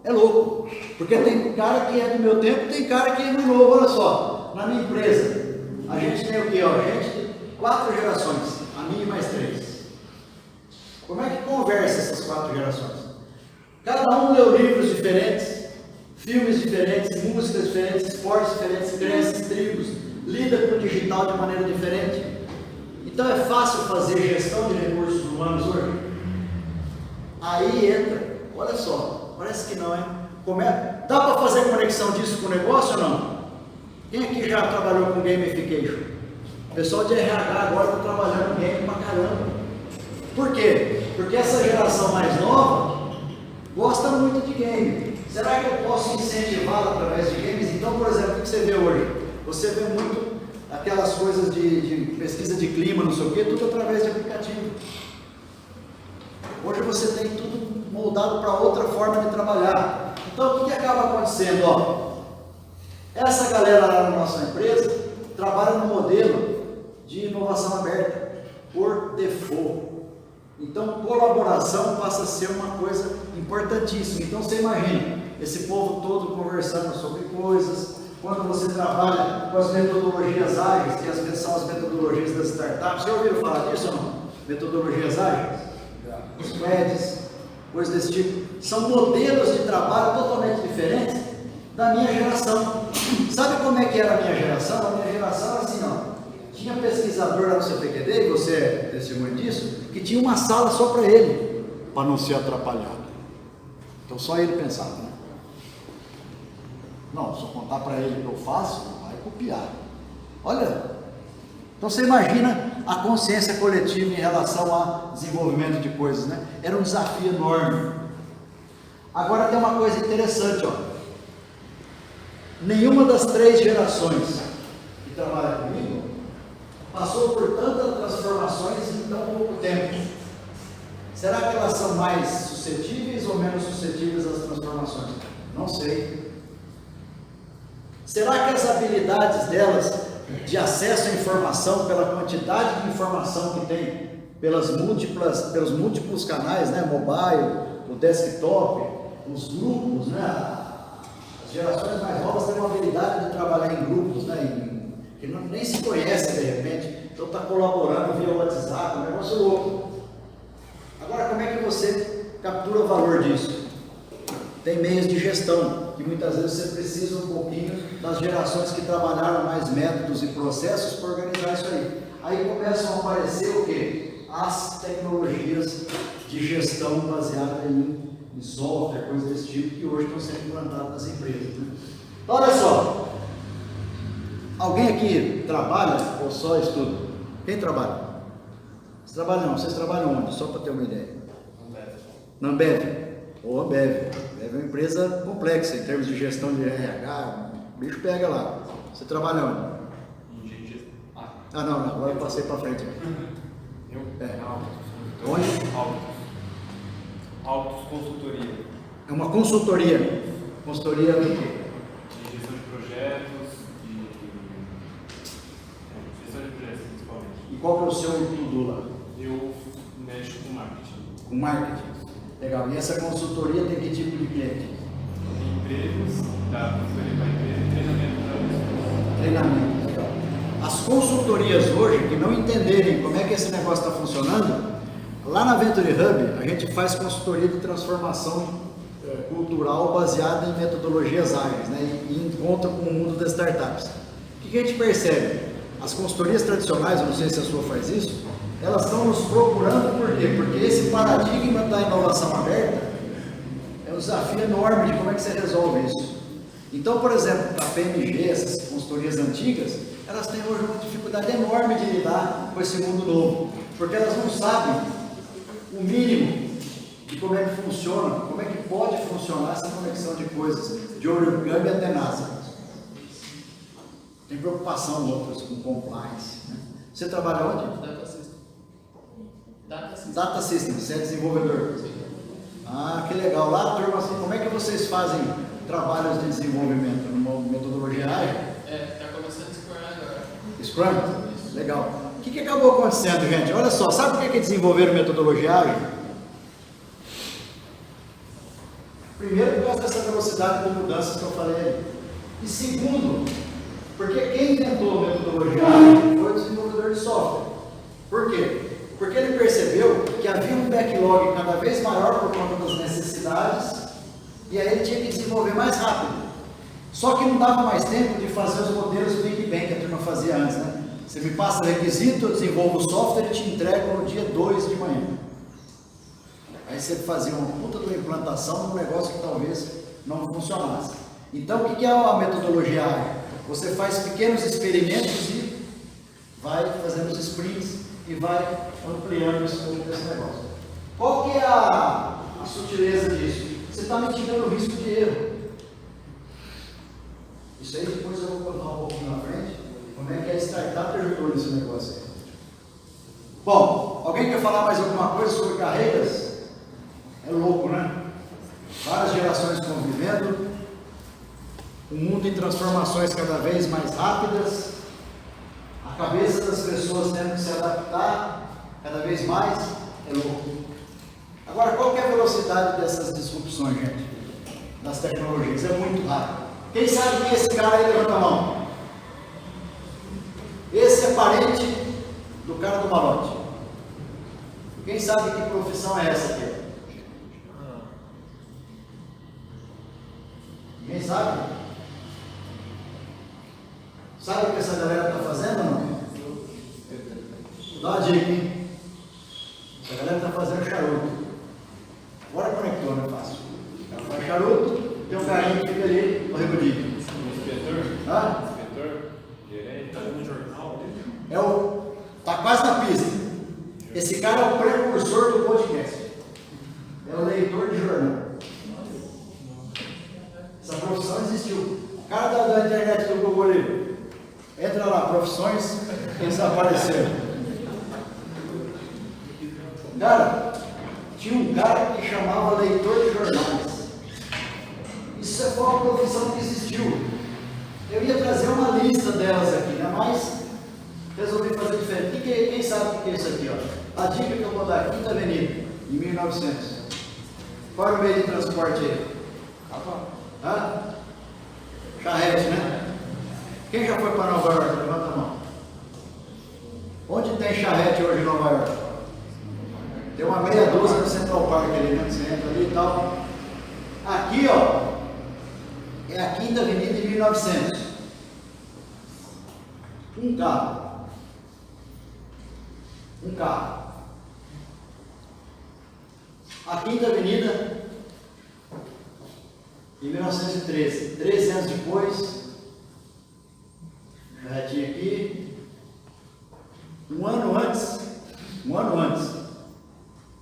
É louco, porque tem cara que é do meu tempo, tem cara que é do novo. Olha só, na minha empresa, a gente tem o quê? A gente tem 4 gerações, a minha e mais 3. Como é que conversa essas 4 gerações? Cada um leu livros diferentes, filmes diferentes, músicas diferentes, esportes diferentes, crenças, tribos, lida com o digital de maneira diferente. Então é fácil fazer gestão de recursos humanos hoje? Aí entra, olha só, parece que não, hein? Dá para fazer conexão disso com o negócio ou não? Quem aqui já trabalhou com gamification? O pessoal de RH agora está trabalhando com game pra caramba. Por quê? Porque essa geração mais nova gosta muito de game. Será que eu posso incentivá-la através de games? Então, por exemplo, o que você vê hoje? Você vê muito aquelas coisas de pesquisa de clima, não sei o que, tudo através de aplicativo. Hoje você tem tudo moldado para outra forma de trabalhar. Então, o que acaba acontecendo? Ó, essa galera lá na nossa empresa trabalha no modelo de inovação aberta, por default. Então, colaboração passa a ser uma coisa importantíssima. Então, você imagina, esse povo todo conversando sobre coisas, quando você trabalha com as metodologias ágeis, que são as metodologias das startups, vocês ouviram falar disso ou não? Metodologias ágeis? Squads, coisas desse tipo. São modelos de trabalho totalmente diferentes da minha geração. Sabe como é que era a minha geração? A minha geração era assim, ó. Tinha pesquisador lá no CPQD, e você é testemunho disso, que tinha uma sala só para ele, para não ser atrapalhado. Então só ele pensava, né? Não, se eu contar para ele o que eu faço, vai copiar. Olha, então você imagina a consciência coletiva em relação ao desenvolvimento de coisas, né? Era um desafio enorme. Agora tem uma coisa interessante, ó. Nenhuma das 3 gerações que trabalham comigo passou por tantas transformações em tão pouco tempo. Será que elas são mais suscetíveis ou menos suscetíveis às transformações? Não sei. Será que as habilidades delas de acesso à informação, pela quantidade de informação que tem, pelos múltiplos canais, né, mobile, o desktop, os grupos, né, as gerações mais novas têm uma habilidade de trabalhar em grupos, né, que nem se conhece de repente, então está colaborando via WhatsApp, um negócio louco. Agora, como é que você captura o valor disso? Tem meios de gestão, que muitas vezes você precisa um pouquinho das gerações que trabalharam mais métodos e processos para organizar isso aí. Aí começam a aparecer o quê? As tecnologias de gestão baseadas em software, coisas desse tipo, que hoje estão sendo implantadas nas empresas. Né? Então, olha só, alguém aqui trabalha ou só estuda? Quem trabalha? Vocês trabalham não, vocês trabalham onde? Só para ter uma ideia. Na Ambev. Ou Ambev. Ambev é uma empresa complexa em termos de gestão de RH, o bicho pega lá. Você trabalha onde? Não, agora eu passei para frente. Eu? É. Onde? Onde? Autos Consultoria. É uma consultoria. Consultoria do quê? De gestão de projetos, gestão de projetos principalmente. E qual que é o seu estudo lá? Eu mexo com marketing. Com marketing. Legal. E essa consultoria tem que tipo de cliente? Tem empresas, dá consultoria para empresa e treinamento para pessoas. Treinamento. Legal. As consultorias hoje, que não entenderem como é que esse negócio está funcionando, lá na Venture Hub, a gente faz consultoria de transformação cultural baseada em metodologias ágeis, né, e encontra com o mundo das startups. O que a gente percebe? As consultorias tradicionais, eu não sei se a sua faz isso, elas estão nos procurando por quê? Porque esse paradigma da inovação aberta é um desafio enorme de como é que você resolve isso. Então, por exemplo, a PMG, essas consultorias antigas, elas têm hoje uma dificuldade enorme de lidar com esse mundo novo, porque elas não sabem o mínimo de como é que funciona, como é que pode funcionar essa conexão de coisas, de origami até NASA. Tem preocupação outras com compliance. Né? Você trabalha onde? Data System, você é desenvolvedor? Sim. Ah, que legal. Lá, turma, assim, como é que vocês fazem trabalhos de desenvolvimento? Numa metodologia ágil? Está começando a Scrum agora. Scrum? Legal. O que acabou acontecendo, gente? Olha só, sabe por que desenvolveram metodologia ágil? Primeiro, por causa dessa velocidade de mudanças que eu falei aí. E segundo, porque quem inventou a metodologia ágil foi o desenvolvedor de software. Por quê? Porque ele percebeu que havia um backlog cada vez maior por conta das necessidades e aí ele tinha que desenvolver mais rápido. Só que não dava mais tempo de fazer os modelos Big Bang que a turma fazia antes, né? Você me passa requisito, eu desenvolvo o software e te entrego no dia 2 de manhã. Aí você fazia uma puta de uma implantação num negócio que talvez não funcionasse. Então o que é a metodologia ágil? Você faz pequenos experimentos e vai fazendo os sprints e vai ampliando esse negócio. Qual que é a sutileza disso? Você está mitigando o risco de erro. Isso aí depois eu vou contar um pouquinho na frente, como é que a startup ajudou nesse negócio aí. Bom, alguém quer falar mais alguma coisa sobre carreiras? É louco, né? Várias gerações convivendo, um mundo em transformações cada vez mais rápidas, a cabeça das pessoas tendo que se adaptar cada vez mais, é louco. Agora, qual que é a velocidade dessas disrupções, gente? Das tecnologias? É muito rápido. Quem sabe que esse cara aí levanta a mão? Esse é parente do cara do malote. Quem sabe que profissão é essa aqui? Ninguém sabe? Sabe o que essa galera está fazendo ou não? Dá uma dica, hein? Essa galera está fazendo charuto. Agora conectou, não é fácil. Ela faz charuto, tem um carinha que fica ali no rebudinho. Inspetor? Hã? Inspetor? Gerente? Tá no jornal dele? Tá quase na pista. Esse cara é o precursor do podcast. É o leitor de jornal. Essa profissão existiu. O cara da internet do Google ali. Entra lá, profissões que desapareceram. Cara, tinha um cara que chamava leitor de jornais. Isso foi uma profissão que existiu. Eu ia trazer uma lista delas aqui, né? Mas resolvi fazer diferente. Quem sabe o que é isso aqui? Ó? A dica que eu vou dar, Quinta Avenida, em 1900. Qual era o meio de transporte aí? Hã? Charrete, né? Quem já foi para Nova York? Levanta a mão. Onde tem charrete hoje em Nova York? Tem uma meia dúzia no Central Park ali, né? Você entra ali e tal. Aqui, ó, é a Quinta Avenida de 1900. Um carro. A Quinta Avenida, em 1913, 13 anos depois, já tinha aqui, um ano antes,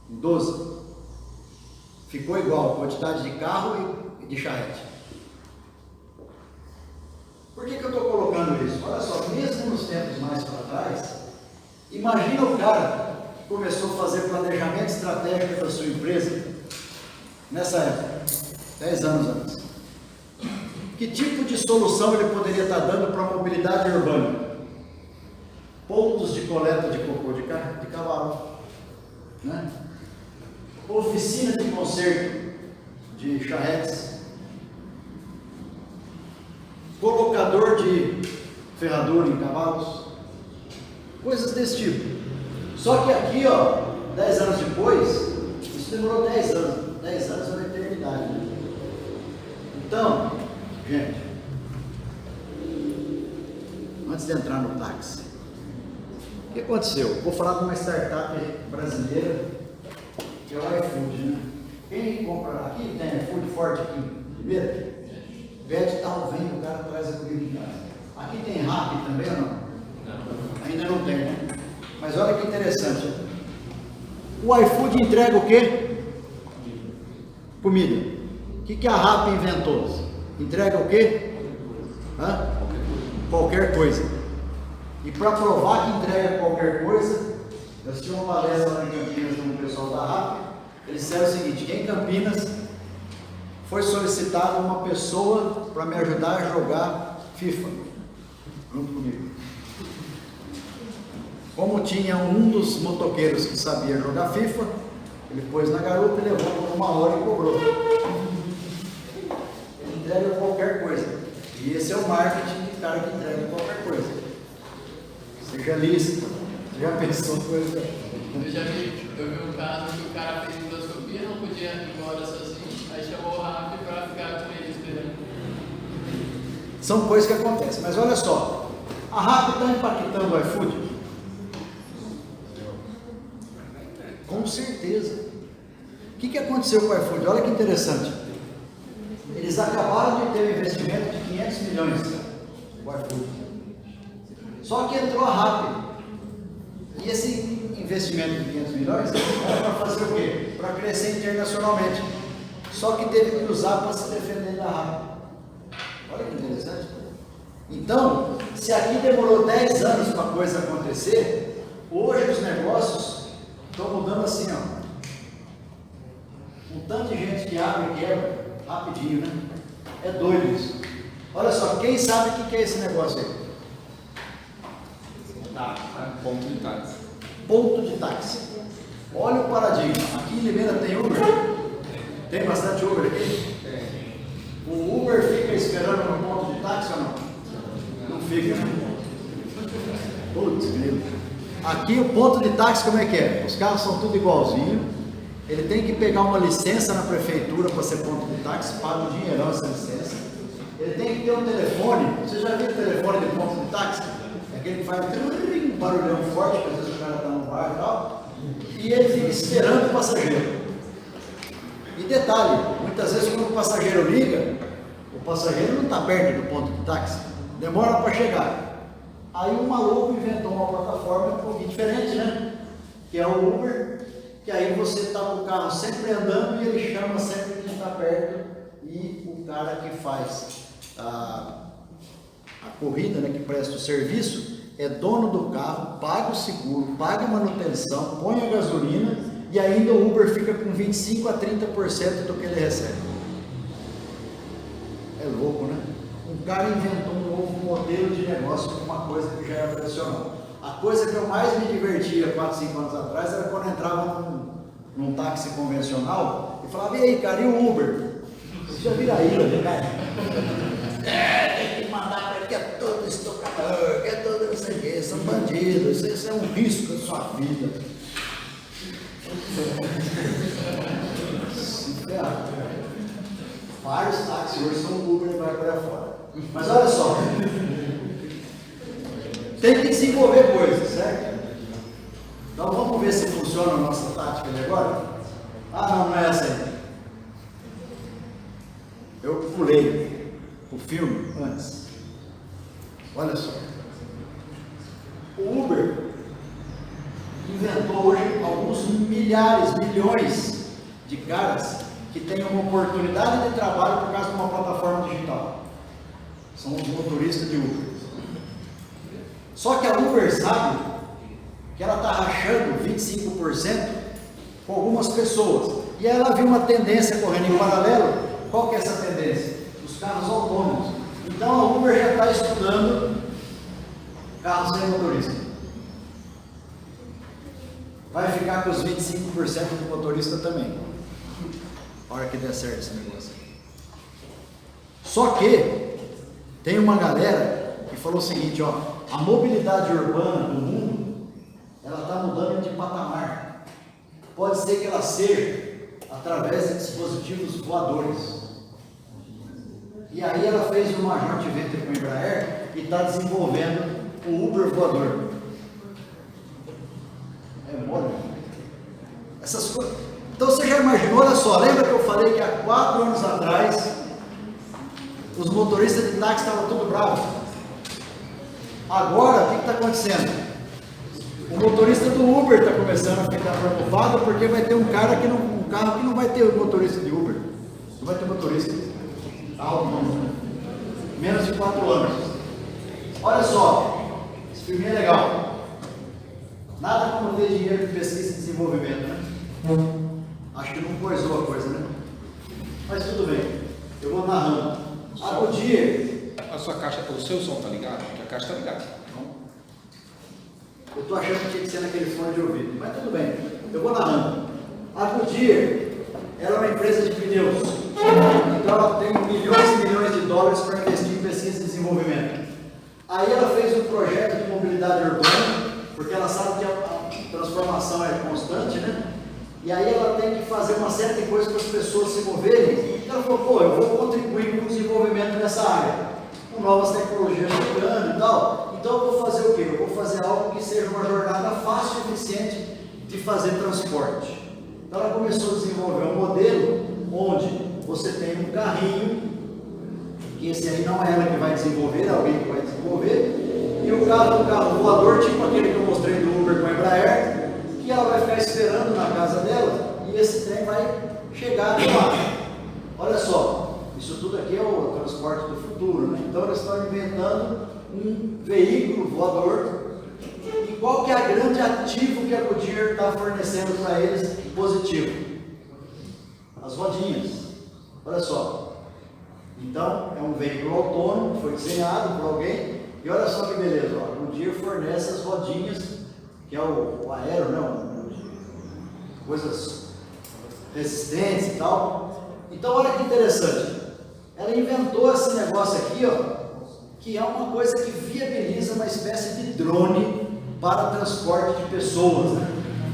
em 12, ficou igual, quantidade de carro e de charrete. Por que eu estou colocando isso? Olha só, mesmo nos tempos mais para trás, imagina o cara que começou a fazer planejamento estratégico da sua empresa, nessa época, 10 anos antes. Que tipo de solução ele poderia estar dando para a mobilidade urbana? Pontos de coleta de cocô de cavalo, né? Oficina de conserto de charretes, colocador de ferradura em cavalos, coisas desse tipo. Só que aqui, ó, 10 anos depois, isso demorou 10 anos. 10 anos é uma eternidade. Né? Então, gente, antes de entrar no táxi, o que aconteceu? Vou falar de uma startup brasileira, que é o iFood, né? Quem compra aqui, tem iFood forte aqui em Ribeira? Pede tal, vem, o cara traz a comida em casa. Aqui tem Rappi também ou não? Não. Ainda não tem, né? Mas olha que interessante. O iFood entrega o quê? Comida. O que a Rappi inventou? Entrega o quê? Hã? Qualquer coisa. E para provar que entrega qualquer coisa, eu assisti uma palestra lá em Campinas com o pessoal da Rappi. Eles disseram o seguinte, que em Campinas foi solicitada uma pessoa para me ajudar a jogar FIFA, junto comigo. Como tinha um dos motoqueiros que sabia jogar FIFA, ele pôs na garupa e levou por 1 hora e cobrou. Ele entrega qualquer coisa. E esse é o marketing do cara que entrega qualquer coisa. Seja lícito. Você já pensou coisa? Eu vi um caso que o cara fez endoscopia, não podia ir embora sozinho, aí chamou o Rappi para ficar com ele esperando. São coisas que acontecem, mas olha só, a Rappi está impactando o iFood? Com certeza. O que aconteceu com o iFood? Olha que interessante. Eles acabaram de ter um investimento de 500 milhões no iFood. Só que entrou a Rappi. E esse investimento de 500 milhões era para fazer o quê? Para crescer internacionalmente. só que teve que usar para se defender da raiva. Olha que interessante. Então, se aqui demorou 10 anos para a coisa acontecer, hoje os negócios estão mudando assim, ó. Um tanto de gente que abre e quebra rapidinho, né? É doido isso. Olha só, quem sabe o que é esse negócio aí? Tá, ponto de táxi. Ponto de táxi. Olha o paradigma. Aqui em Limeira tem Uber? Tem bastante Uber aqui? O Uber fica esperando no ponto de táxi ou não? Não fica, né? Putz, grilo. Aqui o ponto de táxi como é que é? Os carros são tudo igualzinho. Ele tem que pegar uma licença na prefeitura para ser ponto de táxi, paga um dinheirão essa licença. Ele tem que ter um telefone. Você já viu o telefone de ponto de táxi? É aquele que faz um barulhão forte, porque às vezes o cara está no bar e tal. E ele fica esperando o passageiro. E detalhe, muitas vezes quando o passageiro liga, o passageiro não está perto do ponto de táxi, demora para chegar. Aí o maluco inventou uma plataforma um pouquinho diferente, né? Que é o Uber, que aí você está com o carro sempre andando e ele chama sempre quem está perto, e o cara que faz a corrida, né, que presta o serviço, é dono do carro, paga o seguro, paga a manutenção, põe a gasolina e ainda o Uber fica com 25% a 30% do que ele recebe. É louco, né? Um cara inventou um novo modelo de negócio com uma coisa que já era tradicional. A coisa que eu mais me divertia 4, 5 anos atrás era quando eu entrava num táxi convencional e falava: e aí, cara, e o Uber? Você já vira ilha, né, cara? Tem que mandar para que é todo estocador, que é todo não sei o que, são bandidos, isso é um risco da sua vida. Se ferrar. Vários táxis hoje são Uber e vai para fora. Mas olha só, tem que desenvolver coisas, certo? Então vamos ver se funciona a nossa tática de agora. Ah, não é essa aí. Eu pulei o filme antes. Olha só. O Uber inventou hoje alguns milhares, milhões de caras que têm uma oportunidade de trabalho por causa de uma plataforma digital. São os motoristas de Uber. Só que a Uber sabe que ela está rachando 25% com algumas pessoas. E ela viu uma tendência correndo em paralelo. Qual que é essa tendência? Os carros autônomos. Então a Uber já está estudando carros sem motorista. Vai ficar com os 25% do motorista também. A hora que der certo esse negócio. Só que tem uma galera que falou o seguinte, ó, a mobilidade urbana do mundo, ela está mudando de patamar. Pode ser que ela seja através de dispositivos voadores. E aí ela fez uma joint venture com a Embraer e está desenvolvendo o Uber voador. É mole. Essas coisas. Então você já imaginou, olha só, lembra que eu falei que há 4 anos atrás os motoristas de táxi estavam tudo bravos? Agora, o que está acontecendo? O motorista do Uber está começando a ficar preocupado porque vai ter um carro que não vai ter motorista de Uber. Não vai ter motorista. Menos de 4 anos. Olha só, esse filme é legal. Nada como ter dinheiro de pesquisa e desenvolvimento, né? Acho que não coisou a coisa, né? Mas tudo bem, eu vou narrando. A Goodyear. A sua caixa, o seu som tá ligado? Porque a caixa tá ligada. Eu estou achando que tinha que ser naquele fone de ouvido, mas tudo bem, eu vou narrando. A Goodyear era uma empresa de pneus, então ela tem milhões e milhões de dólares para investir em pesquisa e desenvolvimento. Aí ela fez um projeto de mobilidade urbana, porque ela sabe que a transformação é constante, né? E aí ela tem que fazer uma série de coisas para as pessoas se moverem. Então ela falou, pô, eu vou contribuir com o desenvolvimento nessa área, com novas tecnologias chegando e tal. Então eu vou fazer o quê? Eu vou fazer algo que seja uma jornada fácil e eficiente de fazer transporte. Então ela começou a desenvolver um modelo onde você tem um carrinho, que esse aí não é ela que vai desenvolver, é alguém que vai desenvolver, e o carro voador, tipo aquele que eu mostrei do Uber com a Embraer, que ela vai ficar esperando na casa dela, e esse trem vai chegar lá. Olha só, isso tudo aqui é o transporte do futuro, né? Então eles estão inventando um veículo voador. E qual que é o grande ativo que a Goodyear está fornecendo para eles positivo? As rodinhas. Olha só. Então, é um veículo autônomo, foi desenhado por alguém. E olha só que beleza, ó. A Goodyear fornece as rodinhas, que é o aero, né? Coisas resistentes e tal. Então, olha que interessante. Ela inventou esse negócio aqui, ó, que é uma coisa que viabiliza uma espécie de drone para transporte de pessoas, né?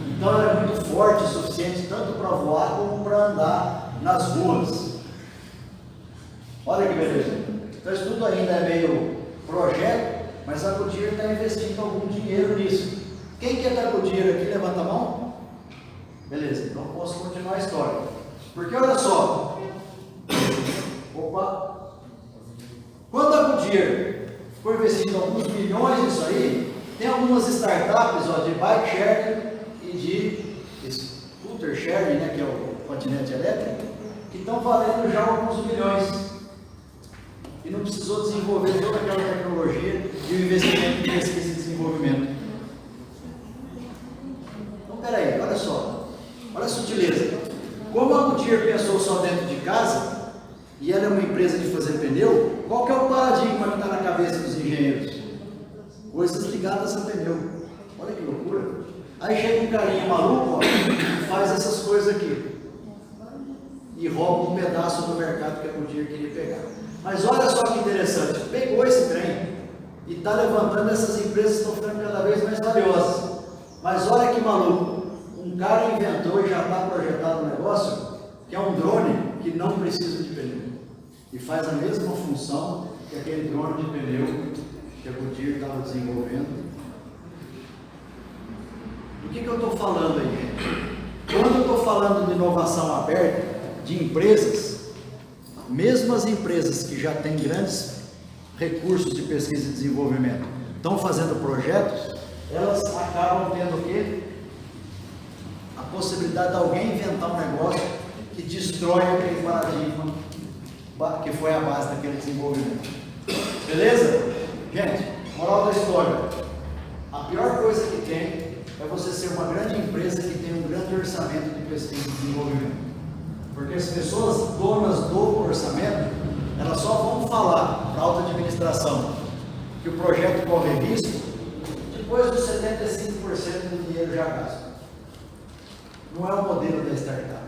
Então ela é muito forte o suficiente tanto para voar como para andar nas ruas. Olha que beleza. Então isso tudo ainda é meio projeto, mas a Goodyear está investindo algum dinheiro nisso. Quem quer da Goodyear aqui, levanta a mão? Beleza, então posso continuar a história. Porque olha só, opa, quando a Goodyear ficou investindo alguns milhões nisso aí, tem algumas startups, ó, de bike sharing e de scooter sharing, né, que é o patinete elétrico, que estão valendo já alguns milhões. E não precisou desenvolver toda aquela tecnologia e o investimento em pesquisa e desenvolvimento. Então, peraí, olha só, olha a sutileza. Como a Goodyear pensou só dentro de casa, e ela é uma empresa de fazer pneu, qual que é o paradigma que está na cabeça dos engenheiros? Coisas ligadas a pneu. Olha que loucura. Aí chega um carinha maluco, ó, e faz essas coisas aqui. E rouba um pedaço do mercado que a Goodyear queria pegar. Mas olha só que interessante. Pegou esse trem e está levantando essas empresas que estão ficando cada vez mais valiosas. Mas olha que maluco. Um cara inventou e já está projetado um negócio que é um drone que não precisa de pneu. E faz a mesma função que aquele drone de pneu que a Goodyear estava desenvolvendo. Do que eu estou falando aí, gente? Quando eu estou falando de inovação aberta, de empresas, mesmo as empresas que já têm grandes recursos de pesquisa e desenvolvimento, estão fazendo projetos, elas acabam tendo o quê? A possibilidade de alguém inventar um negócio que destrói aquele paradigma que foi a base daquele desenvolvimento. Beleza? Gente, moral da história. A pior coisa que tem é você ser uma grande empresa que tem um grande orçamento de pesquisa e desenvolvimento. Porque as pessoas donas do orçamento, elas só vão falar para a alta administração que o projeto corre risco depois dos 75% do dinheiro já gasto. Não é o modelo da startup.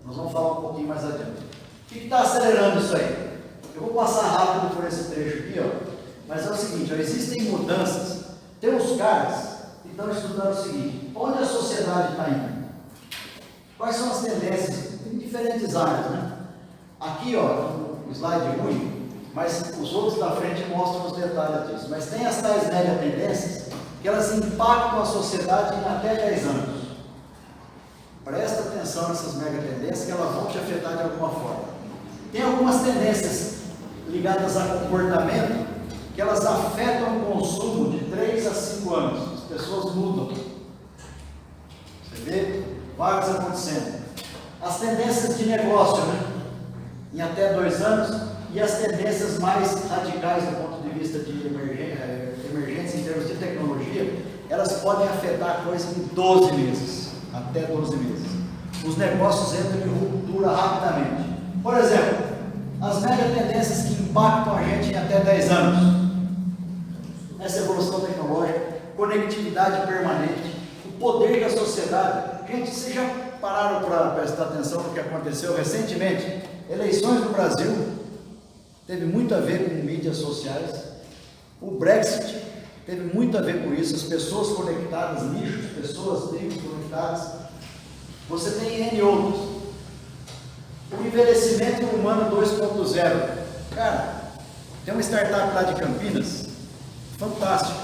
Nós vamos falar um pouquinho mais adiante. O que está acelerando isso aí? Eu vou passar rápido por esse trecho aqui, ó. Mas é o seguinte, ó, existem mudanças. Tem uns caras que estão estudando o seguinte: onde a sociedade está indo? Quais são as tendências em diferentes áreas, né? Aqui, ó, um slide ruim, mas os outros da frente mostram os detalhes disso. Mas tem as tais mega tendências que elas impactam a sociedade em até 10 anos. Presta atenção nessas mega tendências que elas vão te afetar de alguma forma. Tem algumas tendências ligadas a comportamento que elas afetam o consumo de 3 a 5 anos. As pessoas mudam. Você vê vários acontecendo. As tendências de negócio, né? Em até 2 anos, e as tendências mais radicais do ponto de vista de emergência em termos de tecnologia, elas podem afetar a coisa em 12 meses, até 12 meses. Os negócios entram em ruptura rapidamente. Por exemplo, as mega tendências que impactam a gente em até 10 anos. Essa evolução tecnológica, conectividade permanente, o poder da sociedade. Gente, vocês já pararam para prestar atenção no que aconteceu recentemente? Eleições no Brasil teve muito a ver com mídias sociais. O Brexit teve muito a ver com isso. As pessoas conectadas, nichos, pessoas, tribos conectadas. Você tem N outros. O envelhecimento humano 2.0. Cara, tem uma startup lá de Campinas, fantástico.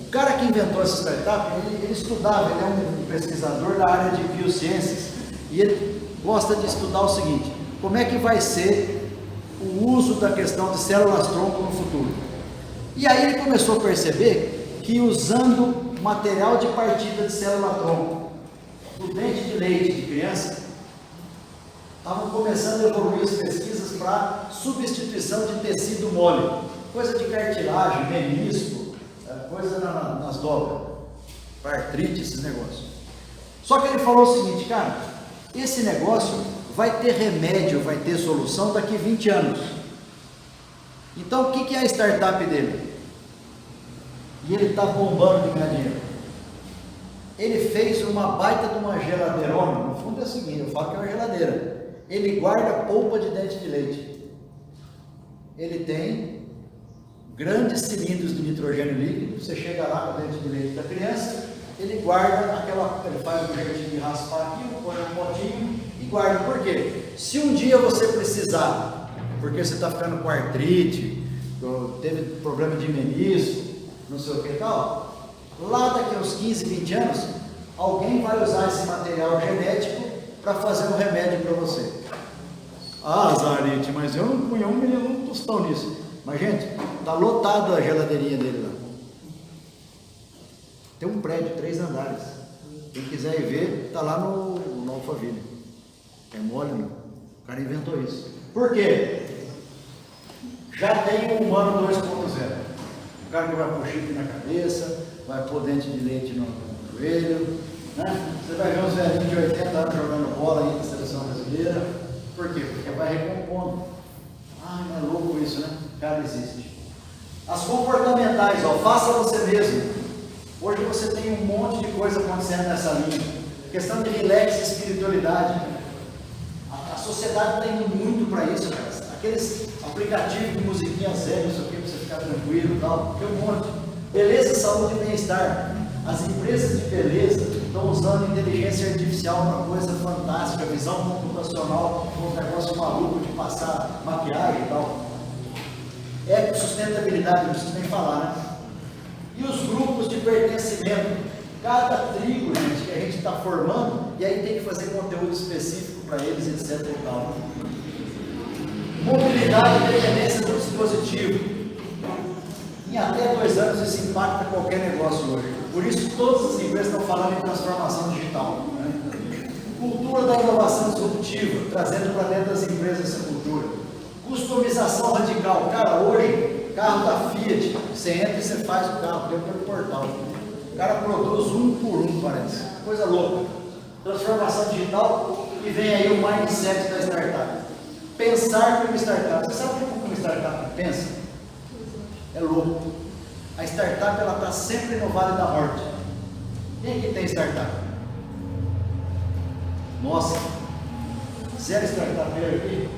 O cara que inventou essa startup, ele estudava, ele é um pesquisador da área de biociências, e ele gosta de estudar o seguinte: como é que vai ser o uso da questão de células-tronco no futuro. E aí ele começou a perceber que usando material de partida de célula-tronco do dente de leite de criança, estavam começando a evoluir as pesquisas para substituição de tecido mole, coisa de cartilagem, menisco, coisa nas dobras, para artrite, esses negócios. Só que ele falou o seguinte, cara, esse negócio vai ter remédio, vai ter solução daqui 20 anos. Então o que é a startup dele? E ele está bombando de ganhar dinheiro. Ele fez uma baita de uma geladeirona. No fundo é o seguinte, eu falo que é uma geladeira. Ele guarda polpa de dente de leite. Ele tem grandes cilindros de nitrogênio líquido. Você chega lá com o dente de leite da criança, ele guarda aquela, ele faz um jeitinho de raspar aqui, põe um potinho e guarda. Por quê? Se um dia você precisar, porque você está ficando com artrite, teve problema de menisco, não sei o que e tal, lá daqui a uns 15, 20 anos, alguém vai usar esse material genético para fazer um remédio para você. Ah, Zarete, mas eu não punha um tostão nisso. Mas, gente, está lotado a geladeirinha dele lá. Tem um prédio, 3 andares. Quem quiser ir ver, está lá no Alphaville. É mole, não? O cara inventou isso. Por quê? Já tem um humano 2.0. O cara que vai pôr chip na cabeça, vai pôr dente de leite no joelho, né? Você vai ver uns velhinhos de 80 anos jogando bola aí na seleção brasileira. Por quê? Porque vai recompondo. Ah, não é louco isso, né? Cara, existe. As comportamentais, ó, faça você mesmo. Hoje você tem um monte de coisa acontecendo nessa linha. Questão de relax e espiritualidade. A sociedade está indo muito para isso, cara. Aqueles aplicativos de musiquinha zero, isso aqui, para você ficar tranquilo e tal, tem um monte. Beleza, saúde e bem-estar. As empresas de beleza estão usando inteligência artificial para coisa fantástica, visão computacional, um negócio maluco de passar maquiagem e tal. Sustentabilidade, não preciso nem falar, né? E os grupos de pertencimento. Cada tribo, gente, que a gente está formando, e aí tem que fazer conteúdo específico para eles, etc. e tal. Mobilidade e dependência do dispositivo. Em até 2 anos isso impacta qualquer negócio hoje. Por isso todas as empresas estão falando em transformação digital. Né? Cultura da inovação disruptiva, trazendo para dentro das empresas essa cultura. Customização radical. Cara, hoje, carro da Fiat, você entra e você faz o carro dentro do portal. O cara produz um por um, parece. Coisa louca. Transformação digital e vem aí o mindset da startup. Pensar como startup. Você sabe como uma startup pensa? É louco. A startup ela está sempre no vale da morte. Quem aqui tem startup? Nossa, zero startupeiro aqui.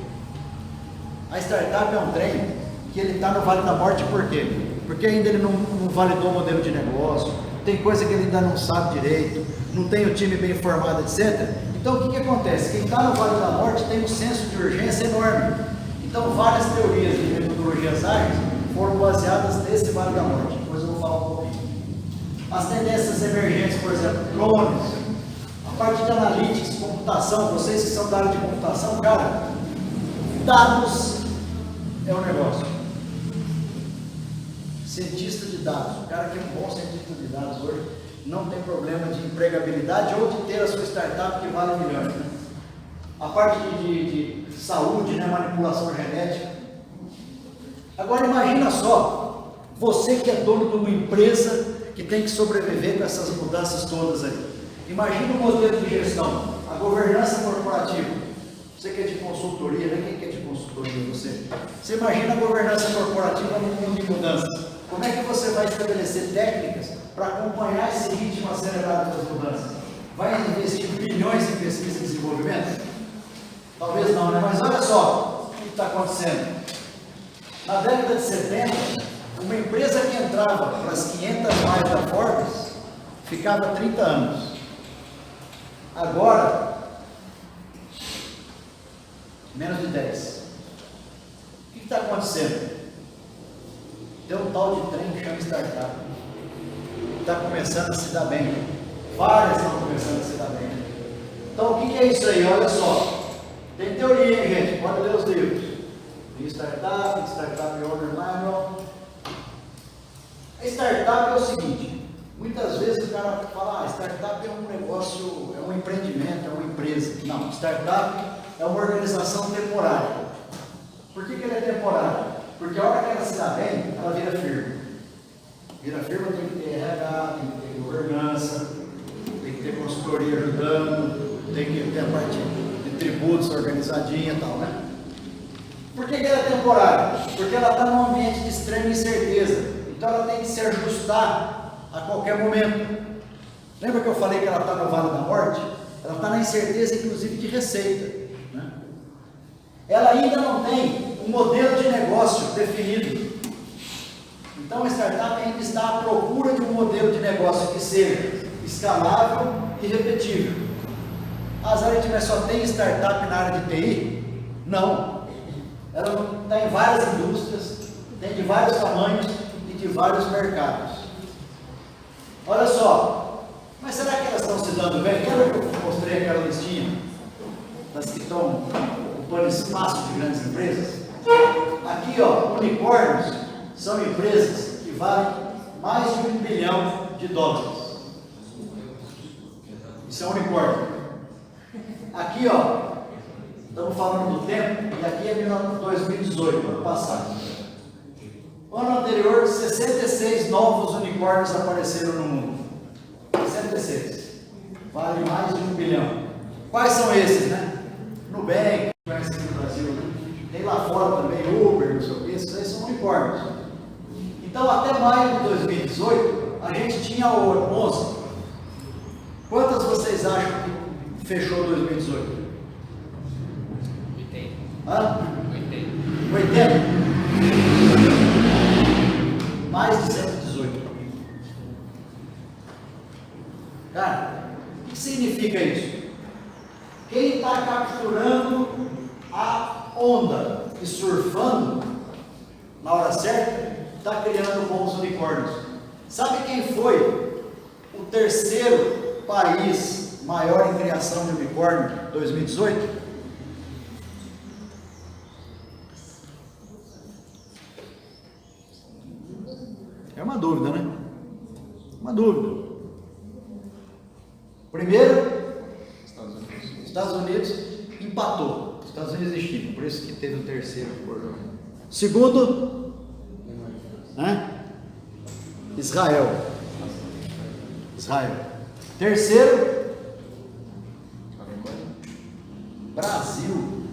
A startup é um trem que ele está no vale da morte por quê? Porque ainda ele não validou o modelo de negócio, tem coisa que ele ainda não sabe direito, não tem o time bem formado, etc. Então o que acontece? Quem está no vale da morte tem um senso de urgência enorme. Então várias teorias de metodologias ágeis foram baseadas nesse vale da morte. Depois eu vou falar um pouquinho. As tendências emergentes, por exemplo, drones, a parte de analytics, computação, vocês que são da área de computação, cara, dados é um negócio. Cientista de dados, o cara que é um bom cientista de dados hoje, não tem problema de empregabilidade ou de ter a sua startup que vale milhões. Né? A parte de saúde, né, manipulação genética. Agora imagina só, você que é dono de uma empresa que tem que sobreviver com essas mudanças todas aí. Imagina o modelo de gestão, a governança corporativa. Você que é de consultoria, né? Quem que é de consultoria? Você imagina a governança corporativa no mundo de mudanças. Como é que você vai estabelecer técnicas para acompanhar esse ritmo acelerado das mudanças? Vai investir bilhões em pesquisa e desenvolvimento? Talvez não, né? Mas olha só o que está acontecendo. Na década de 70, uma empresa que entrava para as 500 mais da Forbes ficava 30 anos. Agora, menos de 10. O que está acontecendo? Tem um tal de trem que chama startup. Está começando a se dar bem. Várias estão começando a se dar bem. Então o que é isso aí? Olha só. Tem teoria, hein, gente? Pode ler os livros. Startup Owner Manual. A startup é o seguinte, muitas vezes o cara fala, startup é um negócio, é um empreendimento, é uma empresa. Não, startup é uma organização temporária. Por que ela é temporária? Porque a hora que ela se dá bem, ela vira firma. Vira firma, tem que ter RH, tem que ter governança, tem que ter consultoria ajudando, tem que ter a parte de tributos organizadinha e tal, né? Por que ela é temporária? Porque ela está num ambiente de extrema incerteza. Então ela tem que se ajustar a qualquer momento. Lembra que eu falei que ela está no Vale da Morte? Ela está na incerteza, inclusive, de receita, né? Ela ainda não tem um modelo de negócio definido. Então a startup ainda está à procura de um modelo de negócio que seja escalável e repetível. A Zaritmer só tem startup na área de TI? Não. Ela está em várias indústrias, tem de vários tamanhos e de vários mercados. Olha só, mas será que elas estão se dando bem? Lembra que eu mostrei aquela listinha das que estão ocupando espaço de grandes empresas? Aqui, ó, unicórnios são empresas que valem mais de $1 bilhão. Isso é um unicórnio. Aqui, ó, estamos falando do tempo, e aqui é 2018, ano passado. Ano anterior, 66 novos unicórnios apareceram no mundo. 66. Vale mais de $1 bilhão. Quais são esses, né? Nubank, conhece aqui no Brasil, né? Tem lá fora também Uber, não sei o que, esses aí são unicórnios. Então, até maio de 2018, a gente tinha 11. Quantas vocês acham que fechou 2018? 80. Hã? 80. 80? Mais de 118. Cara, o que significa isso? Quem está capturando a onda e surfando na hora certa, está criando bons unicórnios. Sabe quem foi o terceiro país maior em criação de unicórnio em 2018? É uma dúvida, né? Uma dúvida. Primeiro, Estados Unidos empatou. Estados Unidos e China, por isso que teve o terceiro cordão. Segundo, né? Israel. Terceiro, Brasil.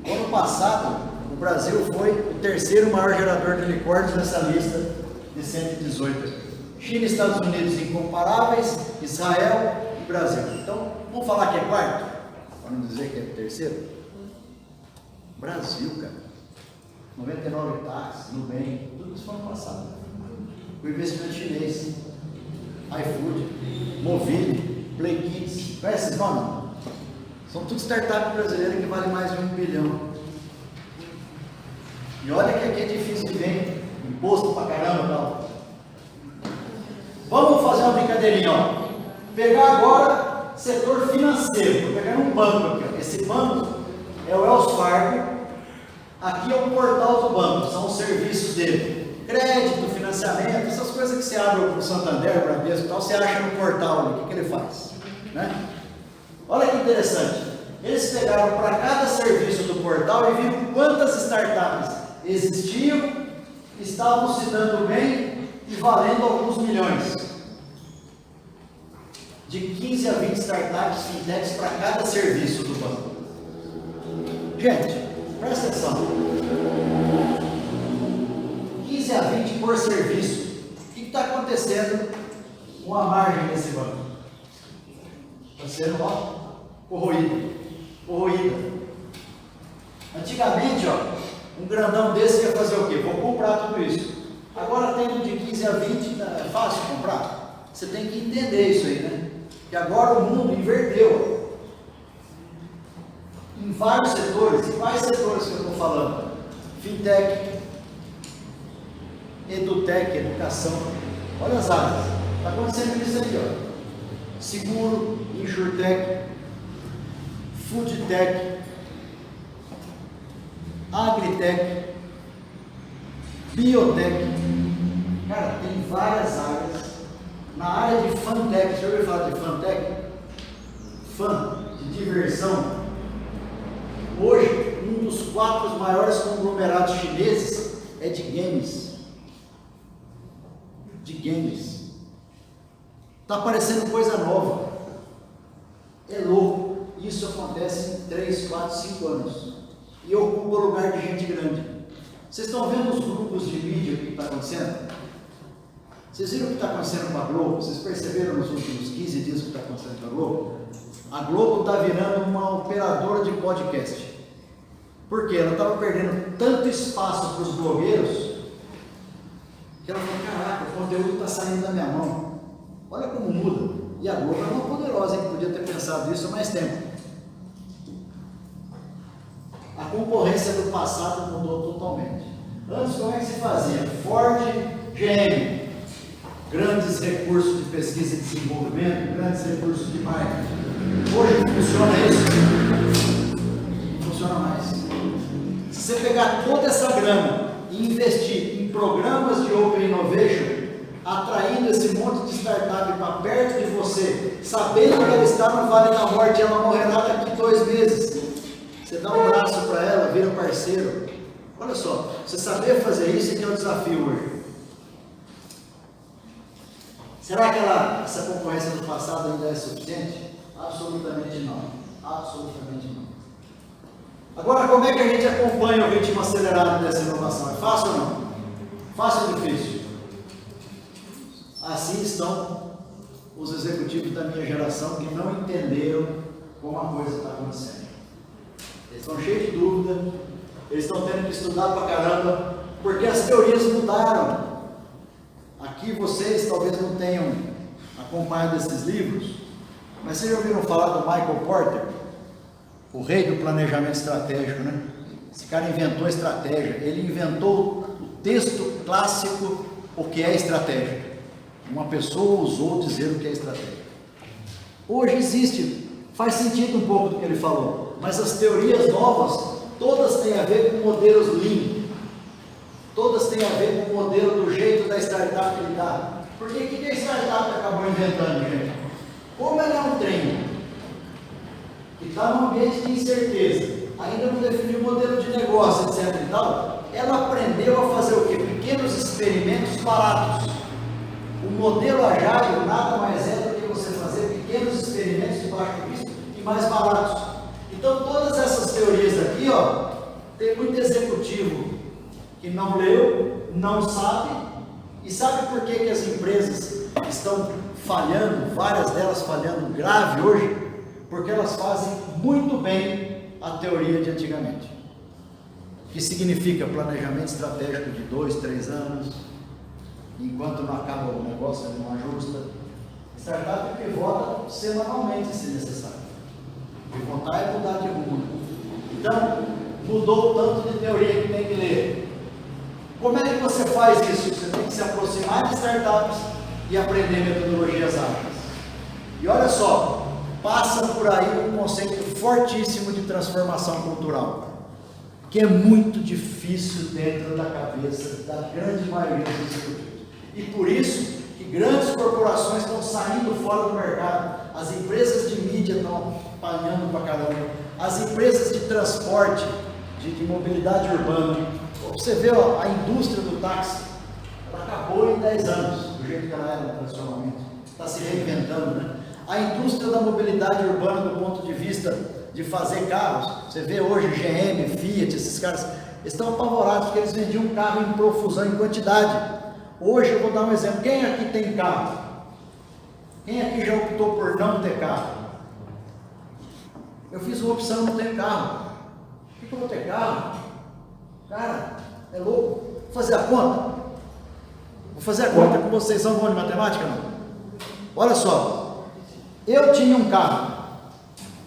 Ano passado, o Brasil foi o terceiro maior gerador de unicórnios nessa lista de 118. China e Estados Unidos incomparáveis, Israel e Brasil. Então, vamos falar que é quarto? Para não dizer que é terceiro? Brasil, cara. 99 táxis, Nubank, tudo isso foi ano passado. O investimento chinês, iFood, Movile, Play Kids, conhece esses nomes? São tudo startups brasileiras que valem mais de $1 bilhão. E olha que aqui é difícil de ver, imposto pra caramba, tal. Vamos fazer uma brincadeirinha, ó. Pegar agora setor financeiro, vou pegar um banco aqui, ó. Esse banco é o Wells Fargo. Aqui é o portal do banco, são os serviços dele. Crédito, financiamento, essas coisas que você abre para o Santander, para Bradesco e tal, você acha no portal ali, o que ele faz, né? Olha que interessante, eles pegaram para cada serviço do portal e viram quantas startups existiam, estavam se dando bem e valendo alguns milhões. De 15 a 20 startups fintechs para cada serviço do banco. Gente, presta atenção. 15 a 20 por serviço. O que está acontecendo com a margem desse banco? Está sendo, ó, corroída. Antigamente, ó, um grandão desse ia fazer o quê? Vou comprar tudo isso. Agora, tendo de 15 a 20, é fácil comprar? Você tem que entender isso aí, né? Que agora o mundo inverteu. Em vários setores. E quais setores que eu estou falando? Fintech, Edutech, educação. Olha as áreas. Está acontecendo isso aí, ó. Seguro, Insurtech, Foodtech, Agritech, Biotech. Cara, tem várias áreas. Na área de Fantech, você já ouviu falar de Fantech? Fun, de diversão. Hoje, um dos 4 maiores conglomerados chineses é de games. De games. Está aparecendo coisa nova. É louco. Isso acontece em 3, 4, 5 anos. E ocupa lugar de gente grande. Vocês estão vendo os grupos de mídia que está acontecendo? Vocês viram o que está acontecendo com a Globo? Vocês perceberam nos últimos 15 dias o que está acontecendo com a Globo? A Globo está virando uma operadora de podcast. Por quê? Ela estava perdendo tanto espaço para os blogueiros que ela falou, caraca, o conteúdo está saindo da minha mão. Olha como muda. E a Globo é uma poderosa, que podia ter pensado nisso há mais tempo. A concorrência do passado mudou totalmente. Antes, como é que se fazia? Ford, GM, grandes recursos de pesquisa e desenvolvimento, grandes recursos de marketing. Hoje funciona isso? Não funciona mais. Se você pegar toda essa grana e investir em programas de Open Innovation, atraindo esse monte de startup para perto de você, sabendo que ela está no Vale da Morte e ela morrerá daqui 2 meses, você dá um braço para ela, vira parceiro. Olha só, você saber fazer isso é que é o desafio hoje. Será que essa concorrência do passado ainda é suficiente? Absolutamente não. Absolutamente não. Agora, como é que a gente acompanha o ritmo acelerado dessa inovação? É fácil ou não? Fácil ou difícil? Assim estão os executivos da minha geração que não entenderam como a coisa está acontecendo. Eles estão cheios de dúvida, eles estão tendo que estudar pra caramba, porque as teorias mudaram. Aqui vocês talvez não tenham acompanhado esses livros, mas vocês já ouviram falar do Michael Porter? O rei do planejamento estratégico, né? Esse cara inventou a estratégia, ele inventou o texto clássico, o que é estratégia. Uma pessoa ousou dizer o que é estratégia. Hoje existe, faz sentido um pouco do que ele falou, mas as teorias novas, todas têm a ver com modelos Lean, todas têm a ver com o modelo do jeito da startup lidar. Porque o que a startup acabou inventando, gente? Como ela é um trem que está num ambiente de incerteza, ainda não definiu o modelo de negócio, etc. e tal, ela aprendeu a fazer o quê? Pequenos experimentos baratos. O modelo Agile nada mais é do que você fazer pequenos experimentos de baixo risco e mais baratos. Então, todas essas teorias aqui, ó, tem muito executivo que não leu, não sabe, e sabe por que as empresas estão falhando, várias delas falhando grave hoje? Porque elas fazem muito bem a teoria de antigamente, que significa planejamento estratégico de 2, 3 anos, enquanto não acaba o negócio, não ajusta. Startup pivota semanalmente, se necessário. Pivotar é mudar de rumo. Então, mudou tanto de teoria que tem que ler. Como é que você faz isso? Você tem que se aproximar de startups e aprender metodologias ágeis. E olha só, passa por aí um conceito fortíssimo de transformação cultural, que é muito difícil dentro da cabeça da grande maioria dos executivos. E por isso que grandes corporações estão saindo fora do mercado, as empresas de mídia estão apanhando pra caramba, as empresas de transporte, de mobilidade urbana. Você vê, ó, a indústria do táxi, ela acabou em 10 anos, do jeito que ela era no tradicionalmente, está se reinventando, né? A indústria da mobilidade urbana, do ponto de vista de fazer carros, você vê hoje GM, Fiat, esses caras, estão apavorados porque eles vendiam carro em profusão, em quantidade. Hoje eu vou dar um exemplo. Quem aqui tem carro? Quem aqui já optou por não ter carro? Eu fiz uma opção, não tenho carro. Por que eu vou ter carro? Cara, é louco. Vou fazer a conta. Vou fazer a conta com vocês. São bons de matemática, não? Olha só. Eu tinha um carro.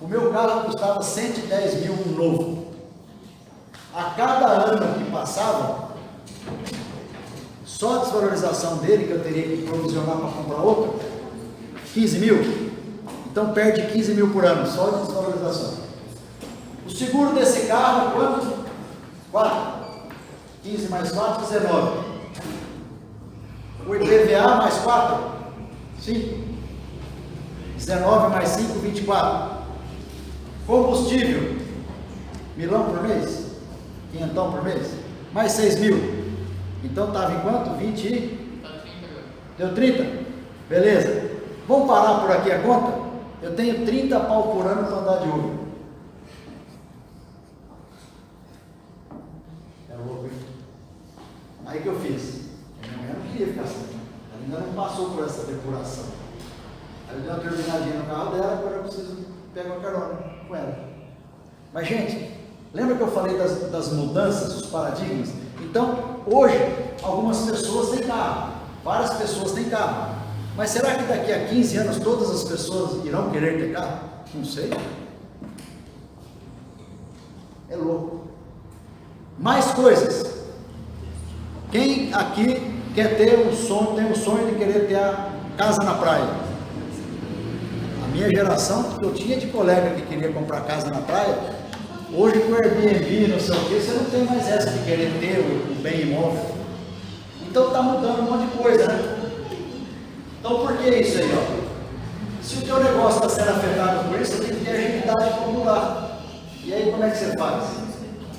O meu carro custava 110 mil, um novo. A cada ano que passava, só a desvalorização dele, que eu teria que provisionar para comprar outro, 15 mil. Então perde 15 mil por ano, só de desvalorização. O seguro desse carro é quanto? 4. 15 mais 4, 19. O IPVA mais 4? 5. 19 mais 5, 24. Combustível. Milão por mês? 500 por mês? Mais 6 mil. Então estava em quanto? 20 e... Tá 30 agora. Deu 30? Beleza. Vamos parar por aqui a conta? Eu tenho 30 pau por ano para andar de Uber. É louco, hein? Aí que eu fiz. Minha mulher não queria ficar assim. Ela ainda não passou por essa depuração. Aí eu dei uma terminadinha no carro dela, agora eu preciso pegar uma carona com ela. Mas, gente, lembra que eu falei das mudanças, dos paradigmas? Então, hoje, algumas pessoas têm carro, várias pessoas têm carro. Mas será que daqui a 15 anos todas as pessoas irão querer ter carro? Não sei. É louco. Mais coisas. Quem aqui quer ter um sonho, tem o sonho de querer ter a casa na praia? A minha geração, que eu tinha de colega que queria comprar casa na praia, hoje com o Airbnb, não sei o que, você não tem mais essa de querer ter o bem imóvel. Então está mudando um monte de coisa, né? Então por que isso aí, ó? Se o teu negócio está sendo afetado por isso, você tem que ter agilidade para mudar. E aí como é que você faz?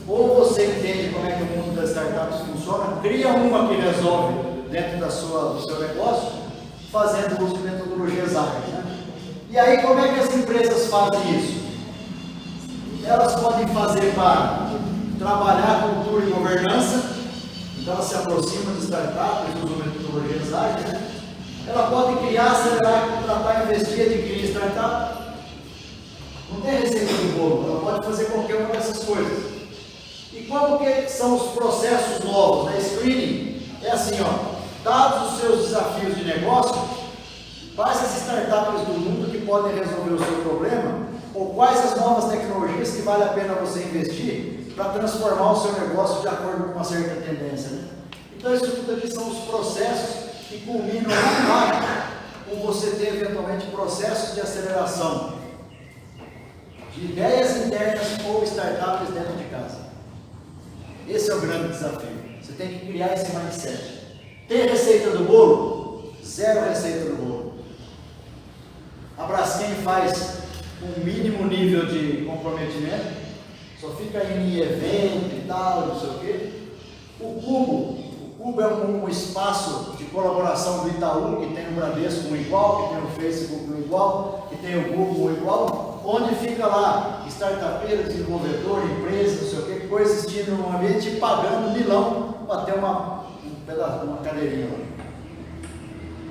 Ou você entende como é que o mundo das startups funciona, cria uma que resolve dentro do seu negócio, fazendo uso de metodologias ágeis, né? E aí como é que as empresas fazem isso? Elas podem fazer para trabalhar cultura e governança, então elas se aproximam de startups, usam metodologias ágeis, né? Ela pode criar, acelerar, contratar, investir, adquirir startup. Não tem receita do bolo, ela pode fazer qualquer uma dessas coisas. E como que são os processos novos, né? Screening é assim, ó, dados os seus desafios de negócio, quais as startups do mundo que podem resolver o seu problema, ou quais as novas tecnologias que vale a pena você investir para transformar o seu negócio de acordo com uma certa tendência, né? Então isso tudo aqui são os processos que culminam lá com você ter eventualmente processos de aceleração de ideias internas ou startups dentro de casa. Esse é o grande desafio. Você tem que criar esse mindset. Tem receita do bolo? Zero receita do bolo. A Braskem faz um mínimo nível de comprometimento, só fica indo em evento e tal, não sei o quê. O Cubo é um espaço de colaboração do Itaú, que tem o Bradesco um igual, que tem o Facebook um igual, que tem o Google um igual, onde fica lá startupeiro, desenvolvedor, empresa, não sei o quê, coexistindo num ambiente e pagando milão para ter uma cadeirinha lá.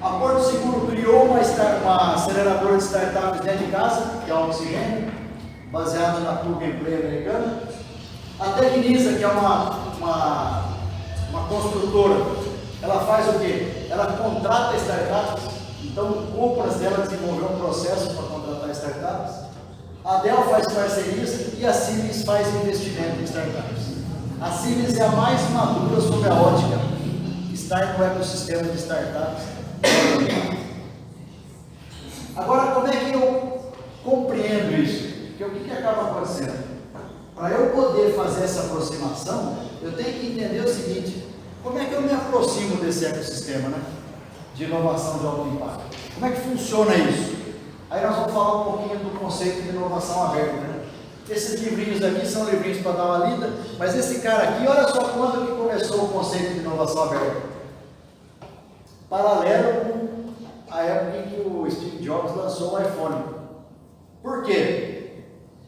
A Porto Seguro criou uma aceleradora de startups dentro de casa, que é o Oxigênio, baseado na Plug and Play americana. A Tecnisa, que é uma construtora, ela faz o quê? Ela contrata startups, então compras dela desenvolveu um processo para contratar startups. A Dell faz parcerias e a Siemens faz investimento em startups. A Siemens é a mais madura sob a ótica, está no ecossistema de startups. Agora, como é que eu compreendo isso? Porque o que acaba acontecendo? Para eu poder fazer essa aproximação, eu tenho que entender o seguinte: como é que eu me aproximo desse ecossistema, né? De inovação de alto impacto? Como é que funciona isso? Aí nós vamos falar um pouquinho do conceito de inovação aberta, né? Esses livrinhos aqui são livrinhos para dar uma lida, mas esse cara aqui, olha só quando que começou o conceito de inovação aberta. Paralelo com a época em que o Steve Jobs lançou o iPhone. Por quê?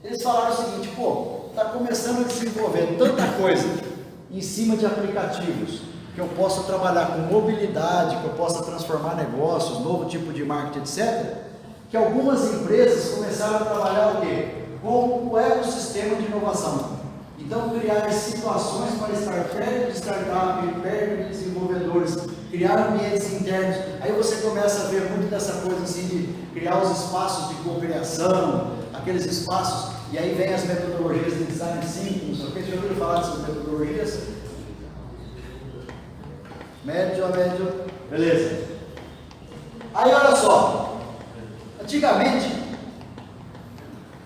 Eles falaram o seguinte: pô, está começando a desenvolver tanta coisa em cima de aplicativos, que eu possa trabalhar com mobilidade, que eu possa transformar negócios, novo tipo de marketing, etc., que algumas empresas começaram a trabalhar o quê? Com o ecossistema de inovação. Então, criar situações para estar perto de startup, perto de desenvolvedores, criar ambientes internos. Aí você começa a ver muito dessa coisa assim de criar os espaços de cocriação, aqueles espaços, e aí vem as metodologias de design thinking, não sei o que. Você já ouviu falar dessas metodologias? Médio, beleza. Aí olha só, antigamente,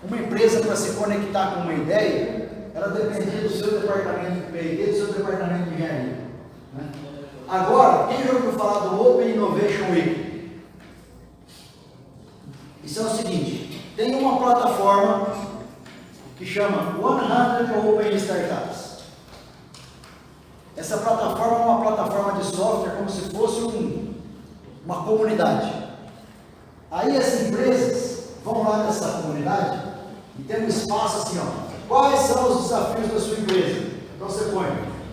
uma empresa para se conectar com uma ideia, ela dependia do seu departamento de P&D, do seu departamento de engenharia, né? Agora, quem já ouviu falar do Open Innovation Week? Isso é o seguinte: tem uma plataforma que chama 100 Open Startups. Essa plataforma é uma plataforma de software como se fosse uma comunidade. Aí as empresas vão lá nessa comunidade e tem um espaço assim, ó. Quais são os desafios da sua empresa? Então você põe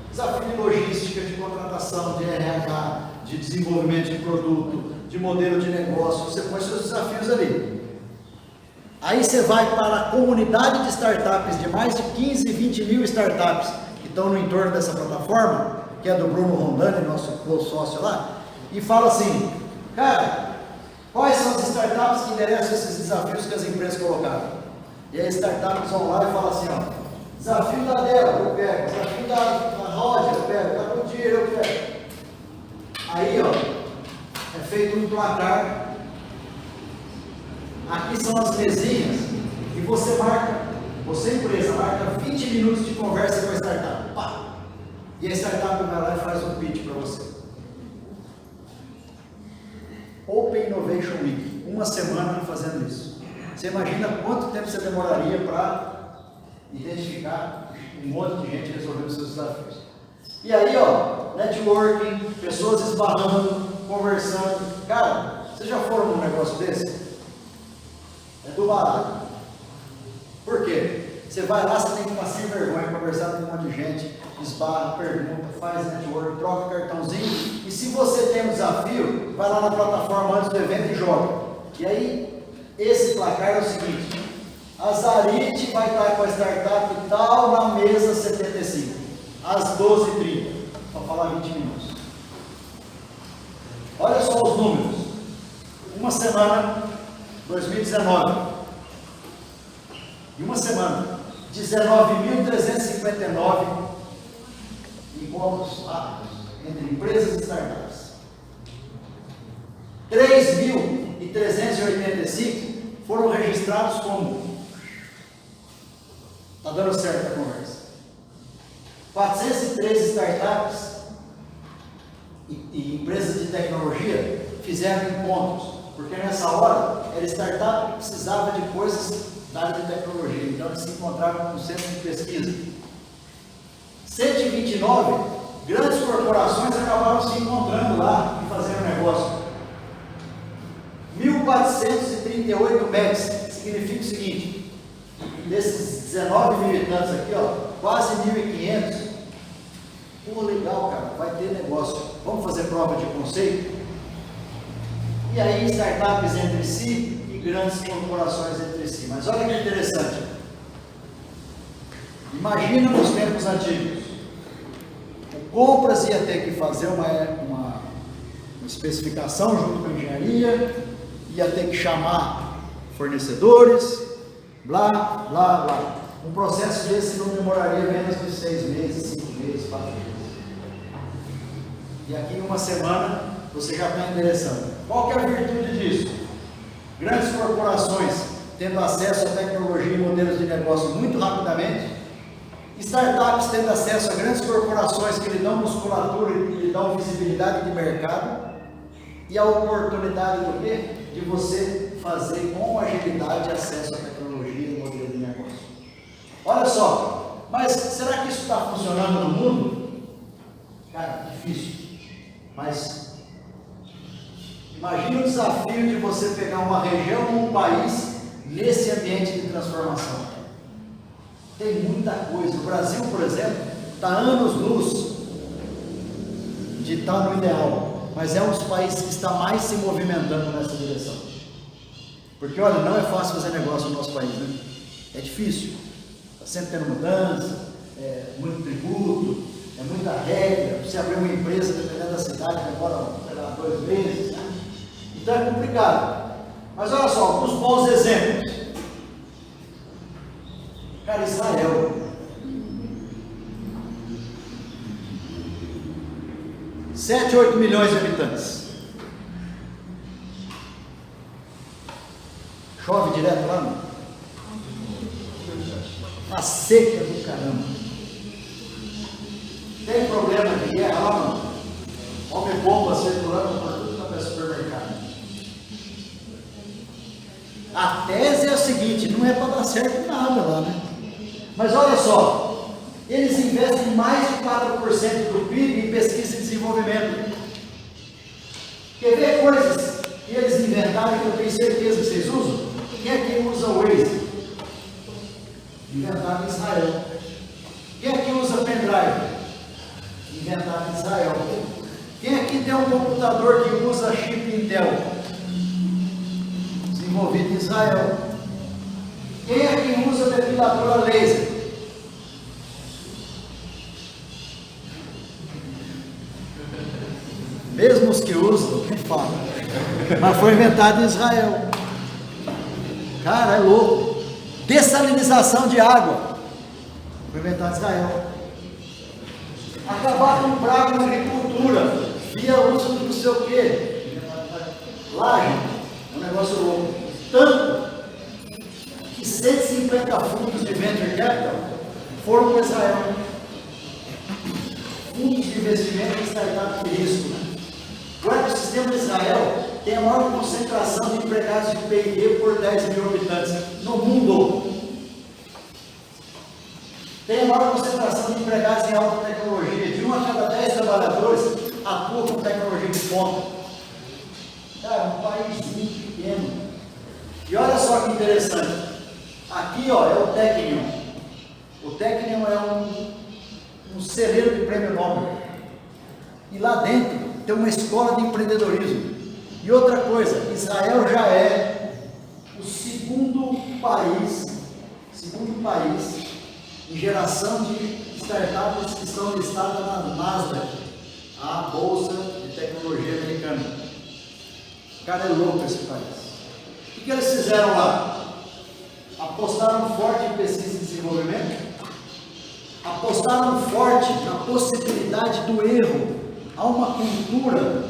desafio de logística, de contratação, de RH, de desenvolvimento de produto, de modelo de negócio, você põe seus desafios ali. Aí você vai para a comunidade de startups, de mais de 15, 20 mil startups que estão no entorno dessa plataforma, que é do Bruno Rondani, nosso sócio lá, e fala assim, cara, quais são as startups que endereçam esses desafios que as empresas colocaram? E aí as startups vão lá e falam assim, ó, desafio da Dell, eu pego, desafio da Roger, eu pego, da Goodyear, eu pego. Aí, ó, é feito um placar. Aqui são as mesinhas e você marca, você empresa, marca 20 minutos de conversa com a startup. Pá! E a startup vai lá e faz um pitch para você. Open Innovation Week, uma semana fazendo isso. Você imagina quanto tempo você demoraria para identificar um monte de gente resolvendo seus desafios. E aí, ó, networking, pessoas esbarrando, conversando. Cara, vocês já foram num negócio desse? É do barato. Por quê? Você vai lá, você tem que ficar sem vergonha, conversar com um monte de gente, esbarra, pergunta, faz network, troca cartãozinho. E se você tem um desafio, vai lá na plataforma antes do evento e joga. E aí, esse placar é o seguinte: a Zarit vai estar com a startup tal na mesa 75, às 12h30, para falar 20 minutos. Olha só os números. Uma semana, 2019. Em uma semana, 19.359 encontros rápidos entre empresas e startups. 3.385 foram registrados como está dando certo a conversa. 403 startups e empresas de tecnologia fizeram encontros, porque nessa hora era startup que precisava de coisas da área de tecnologia, então eles se encontravam no centro de pesquisa. 129 grandes corporações acabaram se encontrando lá e fazendo negócio. 1.438 MECs, significa o seguinte: desses 19 mil habitantes aqui, ó, quase 1.500. Pô, legal, cara, vai ter negócio. Vamos fazer prova de conceito? E aí, startups entre si e grandes corporações entre si. Mas olha que interessante. Imagina nos tempos antigos. O compras ia ter que fazer uma especificação junto com a engenharia, ia ter que chamar fornecedores, blá, blá, blá. Um processo desse não demoraria menos de 6 meses, 5 meses, 4 meses. E aqui em uma semana você já está endereçando. Qual que é a virtude disso? Grandes corporações tendo acesso à tecnologia e modelos de negócio muito rapidamente, startups tendo acesso a grandes corporações que lhe dão musculatura e lhe dão visibilidade de mercado, e a oportunidade do quê? De você fazer com agilidade acesso à tecnologia e modelo de negócio. Olha só, mas será que isso está funcionando no mundo? Cara, difícil. Mas imagine o desafio de você pegar uma região ou um país nesse ambiente de transformação. Tem muita coisa. O Brasil, por exemplo, está anos-luz de estar no ideal, mas é um dos países que está mais se movimentando nessa direção. Porque, olha, não é fácil fazer negócio no nosso país, né? É difícil. Está sempre tendo mudança, muito tributo, é muita regra. Você abrir uma empresa, dependendo da cidade, demora, sei lá, 2 meses. Né? Então é complicado. Mas olha só, alguns bons exemplos. Cara, Israel. 7, 8 milhões de habitantes. Chove direto lá, não? Uma seca do caramba. Tem problema de guerra lá, não? Homem bomba circulando para tudo quanto é supermercado. A tese é a seguinte: não é para dar certo nada lá, né? Mas olha só, eles investem mais de 4% do PIB em pesquisa e desenvolvimento. Quer ver coisas que eles inventaram que eu tenho certeza que vocês usam? Quem é que usa o Waze? Inventado em Israel. Quem aqui usa pendrive? Inventado em Israel. Quem aqui tem um computador que usa chip Intel? Desenvolvido em Israel. Quem aqui usa depiladora laser? Mesmo os que usam, quem fala? Mas foi inventado em Israel. Cara, é louco. Dessalinização de água. Foi inventado em Israel. Acabar com praga na agricultura. Via uso do não sei o quê. Laje. É um negócio louco. Tanto que 150 fundos de venture capital foram para Israel. Fundos de investimento em startup de risco. O ecossistema de Israel tem a maior concentração de empregados de P&D por 10 mil habitantes no mundo. Tem a maior concentração de empregados em alta tecnologia. De 1 a cada 10 trabalhadores atua com tecnologia de ponta. Cara, um paísinho pequeno. E olha só que interessante. Aqui, ó, é o Technion. O Technion é um celeiro de prêmio Nobel. E lá dentro tem uma escola de empreendedorismo. E outra coisa, Israel já é o segundo país em geração de startups que estão listadas na Nasdaq, a bolsa de tecnologia americana. Cara, é louco esse país. O que eles fizeram lá? Apostaram forte em pesquisa e desenvolvimento, apostaram forte na possibilidade do erro. Há uma cultura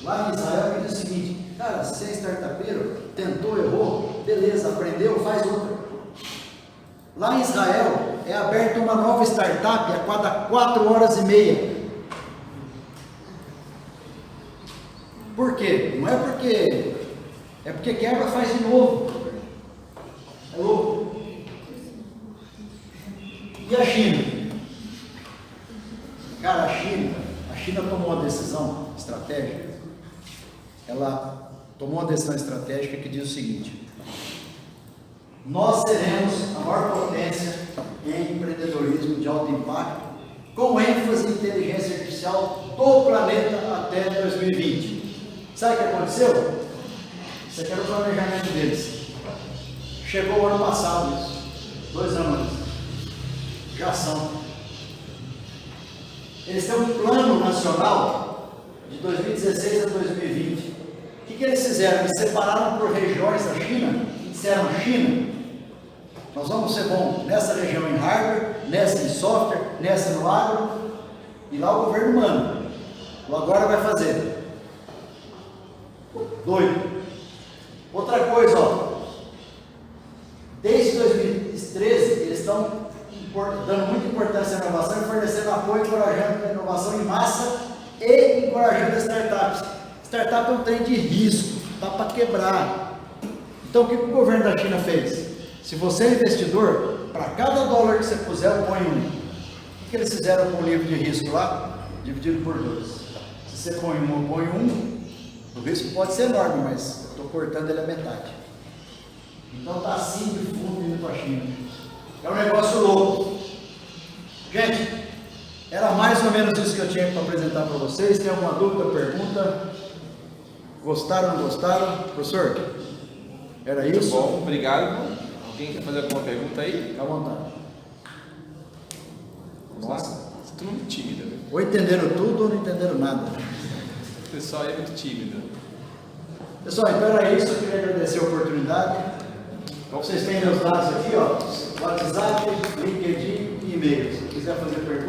lá em Israel que diz o seguinte: cara, você é startupeiro, tentou, errou, beleza, aprendeu, faz outra. Lá em Israel é aberta uma nova startup a cada 4 horas e meia. Por quê? Não é porque. É porque quebra, faz de novo. É louco. E a China? Cara, a China tomou uma decisão estratégica. Ela tomou uma decisão estratégica que diz o seguinte: nós seremos a maior potência em empreendedorismo de alto impacto, com ênfase em inteligência artificial do planeta até 2020. Sabe o que aconteceu? Isso aqui era o planejamento deles. Chegou o ano passado isso, 2 anos antes. Já são. Eles têm um plano nacional de 2016 a 2020. O que eles fizeram? Eles separaram por regiões da China e disseram: China, nós vamos ser bons nessa região em hardware, nessa em software, nessa no agro, e lá o governo manda. O agora vai fazer. Doido. Outra coisa, ó. Desde 2013 eles estão dando muita importância à inovação e fornecendo apoio, encorajando a inovação em massa e encorajando as startups. Startup é um trem de risco, dá para quebrar. Então o que o governo da China fez? Se você é investidor, para cada dólar que você puser, eu ponho 1. O que eles fizeram com o livro de risco lá? Dividido por 2. Se você põe 1, eu ponho 1, o risco pode ser enorme, mas eu estou cortando ele a metade. Então está assim de fundo indo para a China. É um negócio louco. Gente, era mais ou menos isso que eu tinha para apresentar para vocês. Tem alguma dúvida, pergunta? Gostaram, não gostaram? Professor, era isso? Bom, obrigado. Alguém quer fazer alguma pergunta aí? Fica à vontade. Nossa, você é muito tímida, viu? Ou entenderam tudo ou não entenderam nada. O pessoal é muito tímido. Pessoal, então era isso. Eu queria agradecer a oportunidade. Vocês têm meus dados aqui, ó, WhatsApp, LinkedIn e e-mail. Se quiser fazer pergunta.